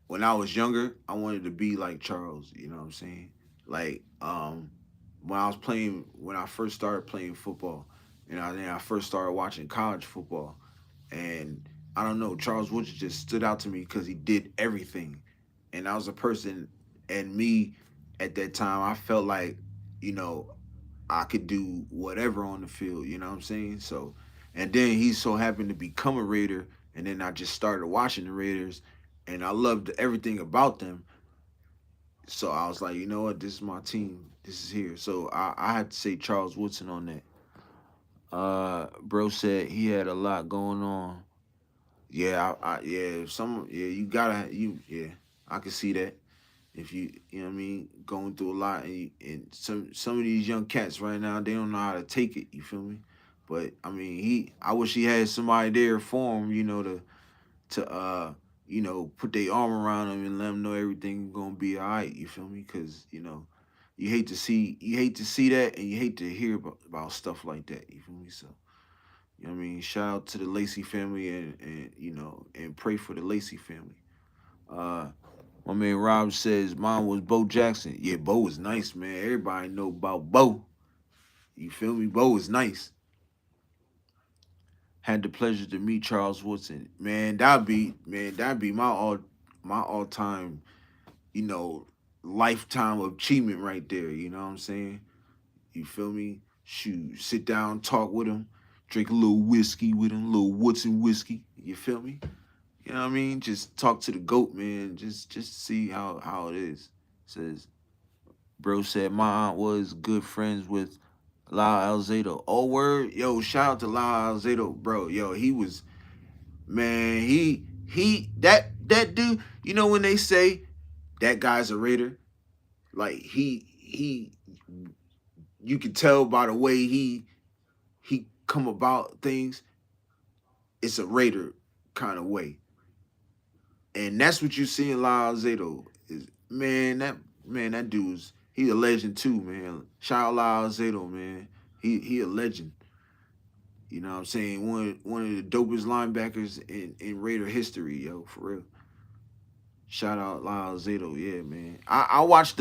when I was younger, I wanted to be like Charles. You know what I'm saying? Like when I first started playing football, then I first started watching college football, and I don't know, Charles Woodson just stood out to me because he did everything, and I was a person, and me at that time, I felt like, you know, I could do whatever on the field, you know what I'm saying? So, and then he so happened to become a Raider, and then I just started watching the Raiders, and I loved everything about them. So I was like, you know what, this is my team. This is here. So I had to say Charles Woodson on that. Bro said he had a lot going on. Yeah, yeah, you gotta, yeah, I can see that. If you know what I mean, going through a lot, and some of these young cats right now, they don't know how to take it. You feel me? But I mean, I wish he had somebody there for him, to put their arm around him and let him know everything gonna be all right. You feel me? Because you hate to see that, and you hate to hear about stuff like that. You feel me? So you know what I mean. Shout out to the Lacey family, and pray for the Lacey family. Uh, my man Rob says mine was Bo Jackson. Yeah, Bo was nice, man. Everybody know about Bo. You feel me? Bo was nice. Had the pleasure to meet Charles Woodson. That'd be my all time, you know, lifetime achievement right there. You know what I'm saying? You feel me? Shoot, sit down, talk with him, drink a little whiskey with him, a little Woodson whiskey. You feel me? You know what I mean? Just talk to the goat, man. Just see how it is. Says bro said my aunt was good friends with Lyle Alzado. Oh word, yo, shout out to Lyle Alzado, bro. Yo, he was, man. He that dude. You know when they say that guy's a Raider, like he you can tell by the way he come about things. It's a Raider kind of way, and that's what you see in Lyle Alzado. Is that dude's, he's a legend too, man. Shout out Lyle Alzado, man. He a legend. You know what I'm saying? One of the dopest linebackers in Raider history, yo, for real. Shout out Lyle Zato, yeah, man. I watched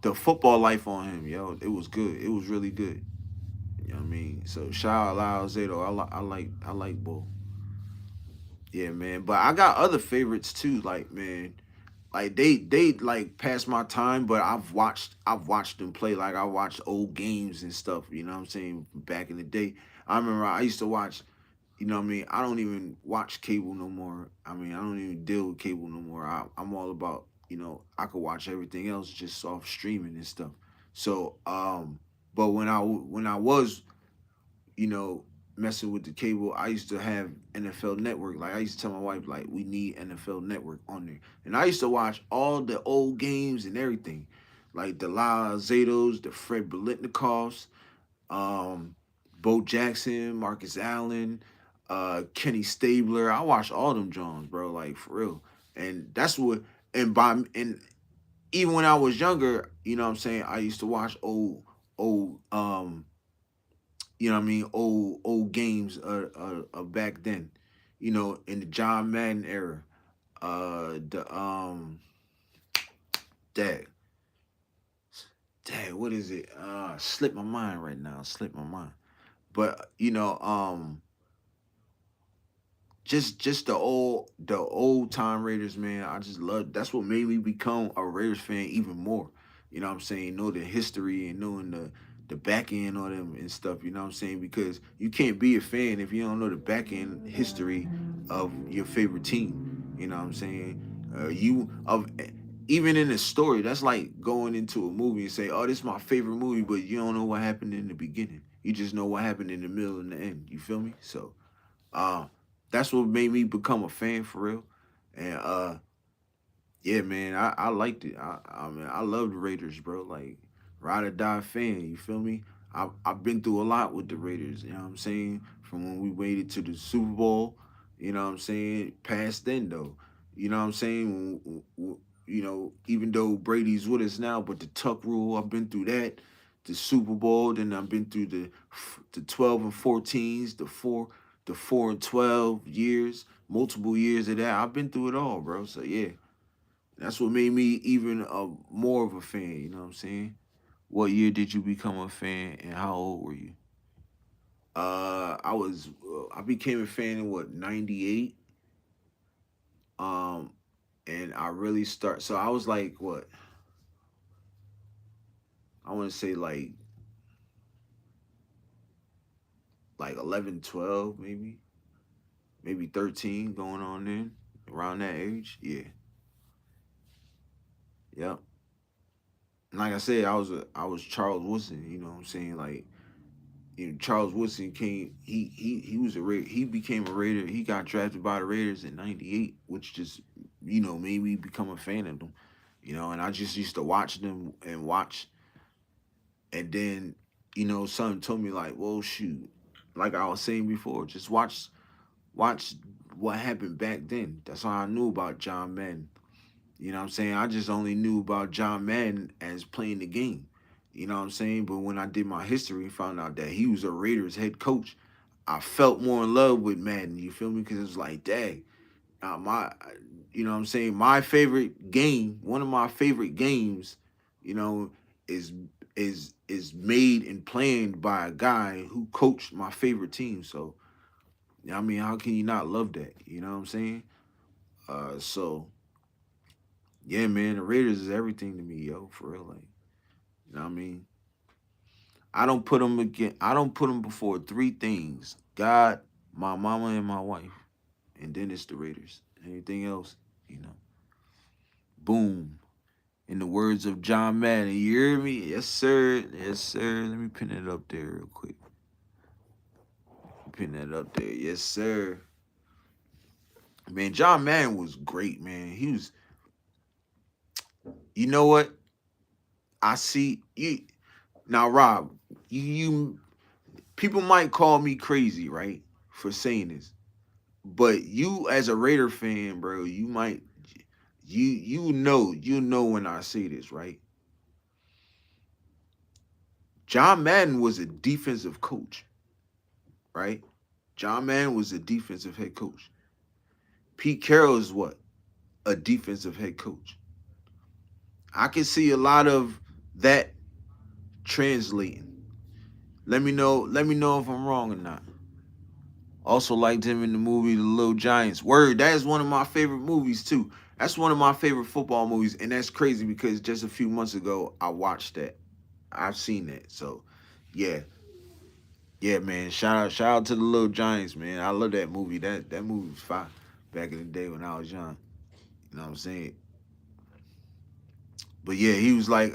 the football life on him, yo, it was good. It was really good. You know what I mean? So shout out Zato. I like Bull. Yeah, man. But I got other favorites too. Like, man, like they like past my time, but I've watched them play. Like I watched old games and stuff. You know what I'm saying? Back in the day, I remember I used to watch. You know what I mean? I don't even watch cable no more. I mean, I don't even deal with cable no more. I'm all about, I could watch everything else just off streaming and stuff. So, but when I was, you know, messing with the cable, I used to have NFL Network. Like I used to tell my wife, like, we need NFL Network on there. And I used to watch all the old games and everything. Like the La Zatos, the Fred Biletnikovs, um, Bo Jackson, Marcus Allen, Kenny Stabler. I watched all them Jones, bro, like for real. And that's what and even when I was younger, you know what I'm saying, I used to watch old you know what I mean, old games back then. In the John Madden era. The dang, what is it? Slip my mind right now. Slip my mind. But just the old time Raiders, man. I just love. That's what made me become a Raiders fan even more. You know what I'm saying? Know the history and knowing the back end on them and stuff. You know what I'm saying? Because you can't be a fan if you don't know the back end history of your favorite team. You know what I'm saying? You of Even in a story, that's like going into a movie and say, "Oh, this is my favorite movie," but you don't know what happened in the beginning. You just know what happened in the middle and the end. You feel me? So. Uh, that's what made me become a fan for real. And yeah, man, I liked it. I mean, I love the Raiders, bro. Like ride or die fan. You feel me? I've been through a lot with the Raiders. You know what I'm saying? From when we waited to the Super Bowl. You know what I'm saying? Past then though. You know what I'm saying? Even though Brady's with us now, but the Tuck rule, I've been through that. The Super Bowl, then I've been through the 12 and 14s, the 4 and 12 years, multiple years of that. I've been through it all, bro. So yeah, that's what made me even more of a fan. You know what I'm saying? What year did you become a fan, and how old were you? I became a fan in what, 98. Um, and I really start. So I was like what, I want to say like 11, 12, maybe 13 going on then around that age. Yeah, yep. Like I said, I was Charles Woodson. You know what I'm saying? Like, Charles Woodson came. He was a Raider. He became a Raider. He got drafted by the Raiders in '98, which just made me become a fan of them. And I just used to watch them and watch, and then something told me like, well, shoot, like I was saying before, just watch what happened back then. That's all I knew about John Madden. You know what I'm saying? I just only knew about John Madden as playing the game. You know what I'm saying? But when I did my history and found out that he was a Raiders head coach, I felt more in love with Madden. You feel me? Because it was like, dang, you know what I'm saying? My favorite game, one of my favorite games, you know, is is made and planned by a guy who coached my favorite team. So, I mean, how can you not love that? You know what I'm saying? So yeah, man, the Raiders is everything to me, yo, for real. Like, you know what I mean? I don't put them before three things: God, my mama, and my wife, and then it's the Raiders. Anything else, you know, boom. In the words of John Madden, you hear me? Yes, sir. Yes, sir. Let me pin it up there real quick. Pin that up there. Yes, sir. Man, John Madden was great, man. He was. You know what? I see you now, Rob. You people might call me crazy, right, for saying this, but you as a Raider fan, bro, you know when I say this, right? John Madden was a defensive coach, right? John Madden was a defensive head coach. Pete Carroll is what? A defensive head coach. I can see a lot of that translating? Let me know. Let me know if I'm wrong or not. Also liked him in the movie The Little Giants. Word, that is one of my favorite movies too. That's one of my favorite football movies, and that's crazy because just a few months ago I watched that. I've seen that. So yeah, yeah, man. Shout out to The Little Giants, man. I love that movie. That movie was fire back in the day when I was young. You know what I'm saying? But yeah, he was like,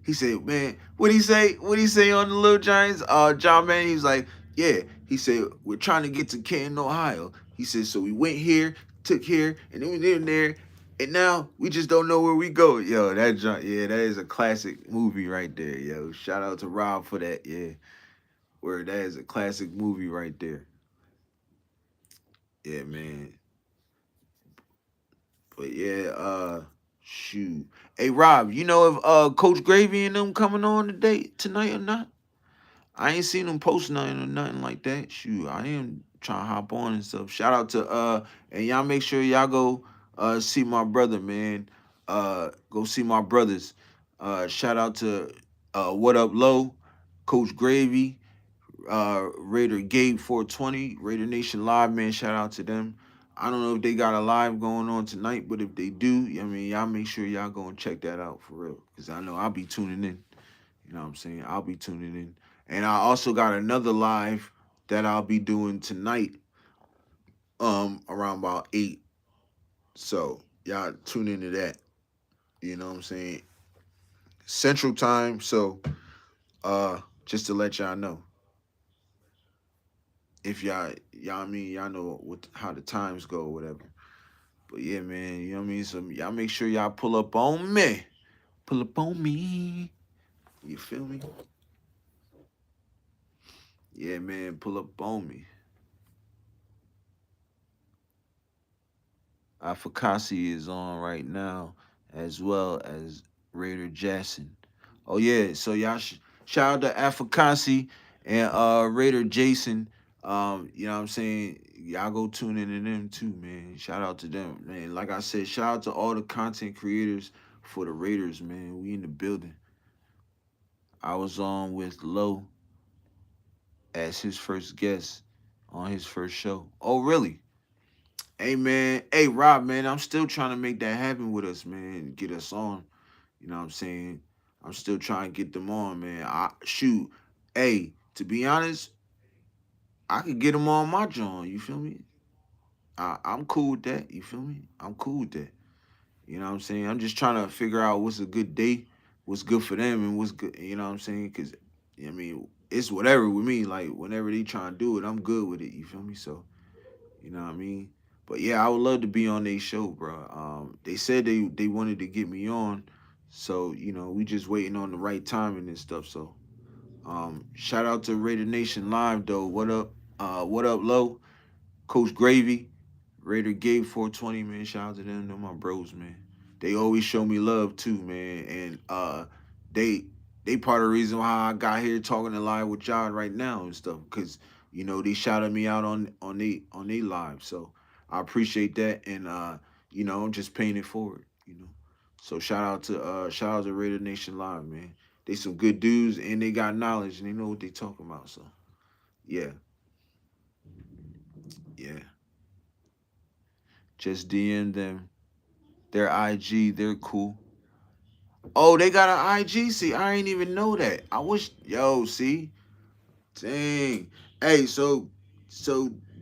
he said, man, what he say? What he say on the Little Giants? John Man, he was like, yeah. He said, we're trying to get to Canton, Ohio. He said, so we went here, took here, and then we went in there, and now we just don't know where we go. Yo, yeah, that is a classic movie right there. Yo, shout out to Rob for that. Yeah, where that is a classic movie right there. Yeah, man. But yeah, shoot. Hey Rob, you know if Coach Gravy and them coming on today tonight or not? I ain't seen them post nothing or nothing like that. Shoot, I am trying to hop on and stuff. Shout out to and y'all make sure y'all go see my brother, man. Go see my brothers. Shout out to What Up Low, Coach Gravy, Raider Gabe 420, Raider Nation Live, man. Shout out to them. I don't know if they got a live going on tonight, but if they do, I mean, y'all make sure y'all go and check that out for real. Because I know I'll be tuning in. You know what I'm saying? I'll be tuning in. And I also got another live that I'll be doing tonight, around about 8. So y'all tune into that. You know what I'm saying? Central time. So just to let y'all know. If y'all I mean y'all know what how the times go or whatever. But yeah, man, you know what I mean? So y'all make sure y'all pull up on me. Pull up on me. You feel me? Yeah, man, pull up on me. Afakasi is on right now, as well as Raider Jackson. Oh yeah, so y'all shout out to Afakasi and Raider Jason. You know what I'm saying? Y'all go tune in to them too, man. Shout out to them, man. Like I said, shout out to all the content creators for the Raiders, man. We in the building. I was on with Low as his first guest on his first show. Oh, really? Hey, man. Hey, Rob, man. I'm still trying to make that happen with us, man. Get us on. You know what I'm saying? I'm still trying to get them on, man. Shoot. Hey, to be honest, I could get them on my joint. You feel me? I'm cool with that. You feel me? I'm cool with that. You know what I'm saying? I'm just trying to figure out what's a good day, what's good for them, and what's good. You know what I'm saying? Because I mean, it's whatever with me. Like whenever they trying to do it, I'm good with it. You feel me? So you know what I mean? But yeah, I would love to be on their show, bro. They said they wanted to get me on, so you know we just waiting on the right timing and stuff. So shout out to Raider Nation Live though. What up? What up, Low? Coach Gravy, Raider Gabe 420, man. Shout out to them. They're my bros, man. They always show me love too, man. And they they part of the reason why I got here talking to live with y'all right now and stuff. Cause, you know, they shouted me out on they live. So I appreciate that. And you know, I'm just paying it forward, you know. So shout out to Raider Nation Live, man. They some good dudes and they got knowledge and they know what they talking about. So yeah, yeah. Just DM them. Their IG, they're cool. Oh, they got an IG. See, I ain't even know that. I wish, yo, see, dang. Hey, so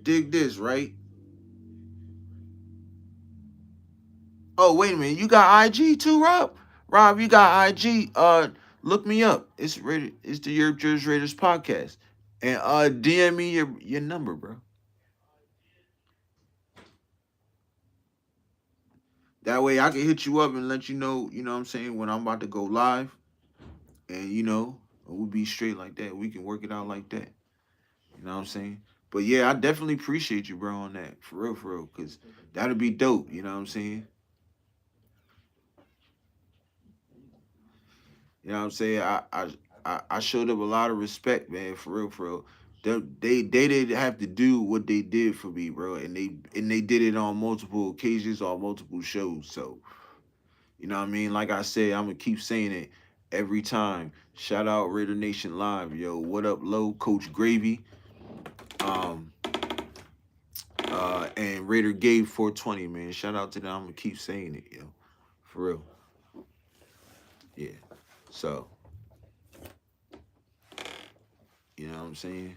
dig this, right? Oh, wait a minute, you got IG too, Rob? Rob, you got IG? Look me up. It's the TheYurpJerz Raiders Podcast, and DM me your number, bro. That way I can hit you up and let you know. You know what I'm saying when I'm about to go live, and you know we'll be straight like that. We can work it out like that. You know what I'm saying? But yeah, I definitely appreciate you, bro, on that. For real, because that'd be dope. You know what I'm saying? You know what I'm saying? I showed up a lot of respect, man, for real, for real. They didn't have to do what they did for me, bro. And they did it on multiple occasions, on multiple shows. So, you know what I mean? Like I said, I'm gonna keep saying it. every time. Shout out Raider Nation Live, yo. What up, Low Coach Gravy, um, and Raider Gabe 420, man. Shout out to them. I'm gonna keep saying it, yo, for real. Yeah. So, you know what I'm saying?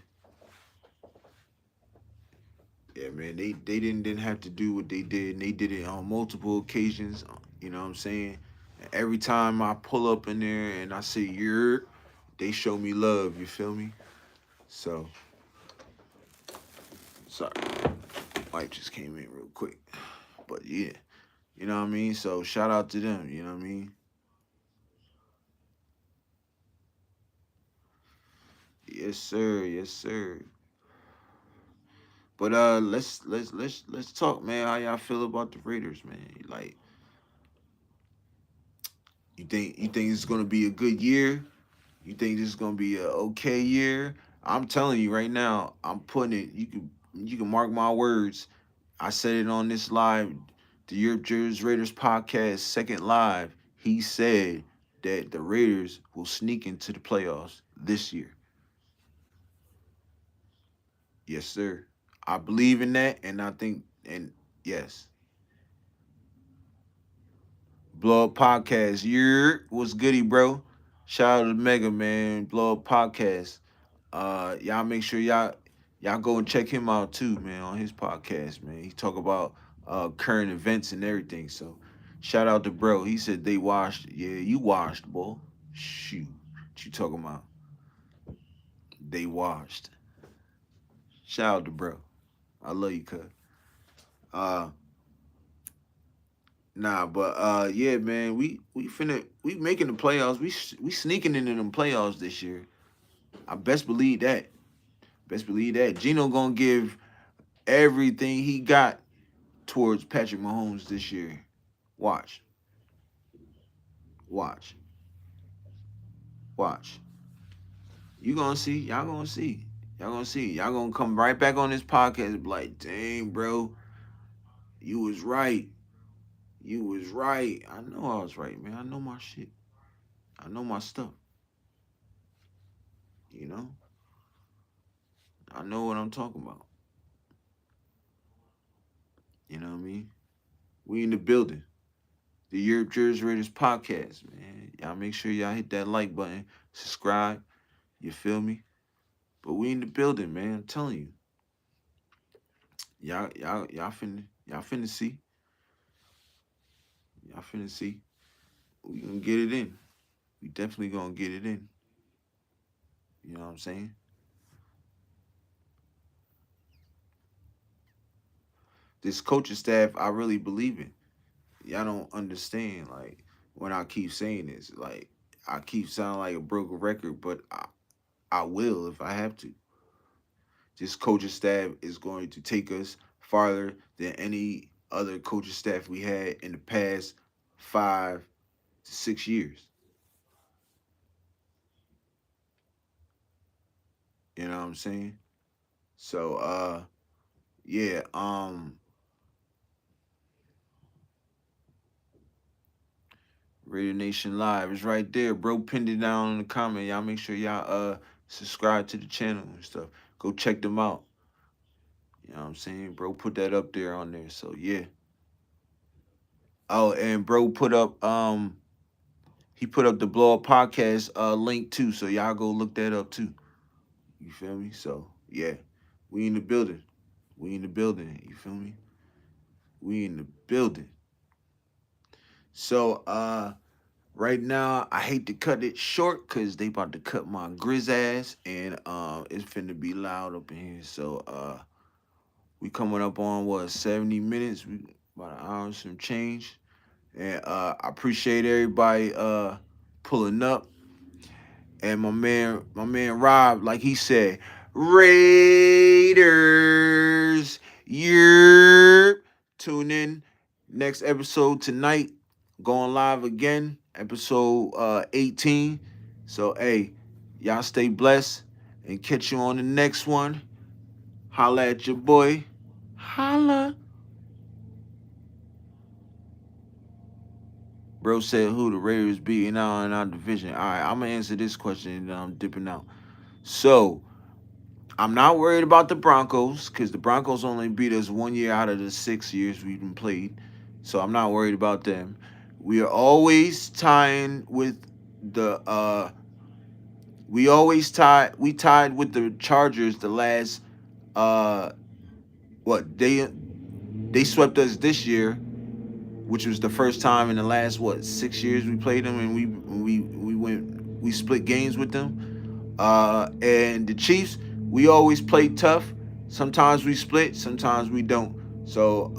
Yeah, man. They didn't have to do what they did, and they did it on multiple occasions. You know what I'm saying? And every time I pull up in there and I say you're, they show me love. You feel me? So, sorry, light just came in real quick, but yeah, you know what I mean. So shout out to them. You know what I mean? Yes, sir. Yes, sir. But let's talk, man. How y'all feel about the Raiders, man? Like, you think it's gonna be a good year? You think this is gonna be a okay year? I'm telling you right now. I'm putting it. You can mark my words. I said it on this live, TheYurpJerz Raiders Podcast, second live. He said that the Raiders will sneak into the playoffs this year. Yes, sir. I believe in that, and I think, and yes, Blow Up Podcast. What's goody, bro? Shout out to Mega Man, Blow Up Podcast. Y'all make sure y'all go and check him out too, man, on his podcast, man. He talk about current events and everything. So shout out to bro. He said they washed. Yeah, you washed, boy. Shoot. What you talking about? They washed. Shout out to bro. I love you, cuz. Uh but yeah, man, we making the playoffs. We sneaking into them playoffs this year. I best believe that. Best believe that. Gino gonna give everything he got towards Patrick Mahomes this year. Watch. Watch. Watch. You gonna see. Y'all gonna see. Y'all gonna see. Y'all gonna come right back on this podcast and be like, dang, bro, you was right. You was right. I know I was right, man. I know my shit. I know my stuff. You know? I know what I'm talking about. You know what I mean? We in the building. TheYurpJerz Raiders Podcast, man. Y'all make sure y'all hit that like button. Subscribe. You feel me? But we in the building, man. I'm telling you. Y'all finna see. Y'all finna see. We gonna get it in. We definitely gonna get it in. You know what I'm saying? This coaching staff, I really believe in. Y'all don't understand, like, when I keep saying this. Like, I keep sounding like a broken record, but I will if I have to. This coaching staff is going to take us farther than any other coaching staff we had in the past 5 to 6 years. You know what I'm saying? So yeah, Radio Nation Live is right there. Bro pinned it down in the comment. Y'all make sure y'all subscribe to the channel and stuff. Go check them out. You know what I'm saying? Bro put that up there on there. So yeah. Oh, and bro put up he put up the Blow Up Podcast link too. So y'all go look that up too. You feel me? So yeah. We in the building. We in the building. You feel me? We in the building. So right now, I hate to cut it short because they about to cut my grizz ass, and it's finna be loud up in here. So we coming up on what 70 minutes, we about an hour and some change, and I appreciate everybody pulling up, and my man Rob, like he said, Raiders, you're tune in next episode tonight. Going live again, episode 18. So hey, y'all stay blessed and catch you on the next one. Holla at your boy. Holla. Bro said who the Raiders beating out in our division. All right, I'm gonna answer this question and then I'm dipping out. So I'm not worried about the Broncos because the Broncos only beat us 1 year out of the 6 years we've been played. So I'm not worried about them. We are always tying with the we tied with the Chargers the last uh what they swept us this year, which was the first time in the last 6 years we played them, and we split games with them. And the Chiefs, we always play tough. Sometimes we split, sometimes we don't. So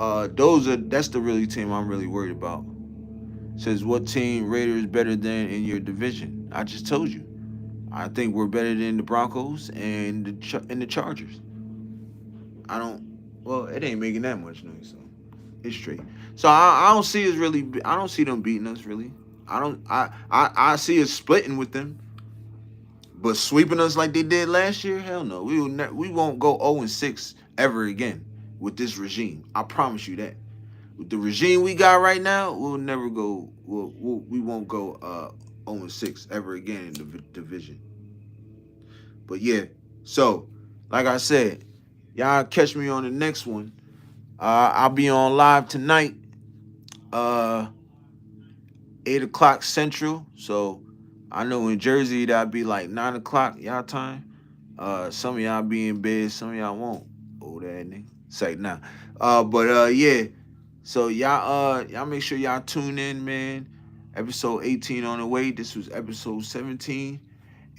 that's the really team I'm really worried about. Says what team Raiders better than in your division? I just told you. I think we're better than the Broncos and the Chargers. I don't. Well, it ain't making that much noise, so it's straight. So I don't see us really. I don't see them beating us really. I don't. I see us splitting with them, but sweeping us like they did last year. Hell no. We won't go 0-6 ever again with this regime. I promise you that. With the regime we got right now, we'll never go. We won't go 0-6 ever again in the division. But yeah. So like I said, y'all catch me on the next one. I'll be on live tonight, uh, 8 o'clock Central. So I know in Jersey that'd be like 9 o'clock y'all time. Some of y'all be in bed, some of y'all won't. Old ass nigga. Say nah. But yeah. So y'all make sure y'all tune in, man. Episode 18 on the way. This was episode 17.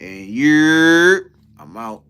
And I'm out.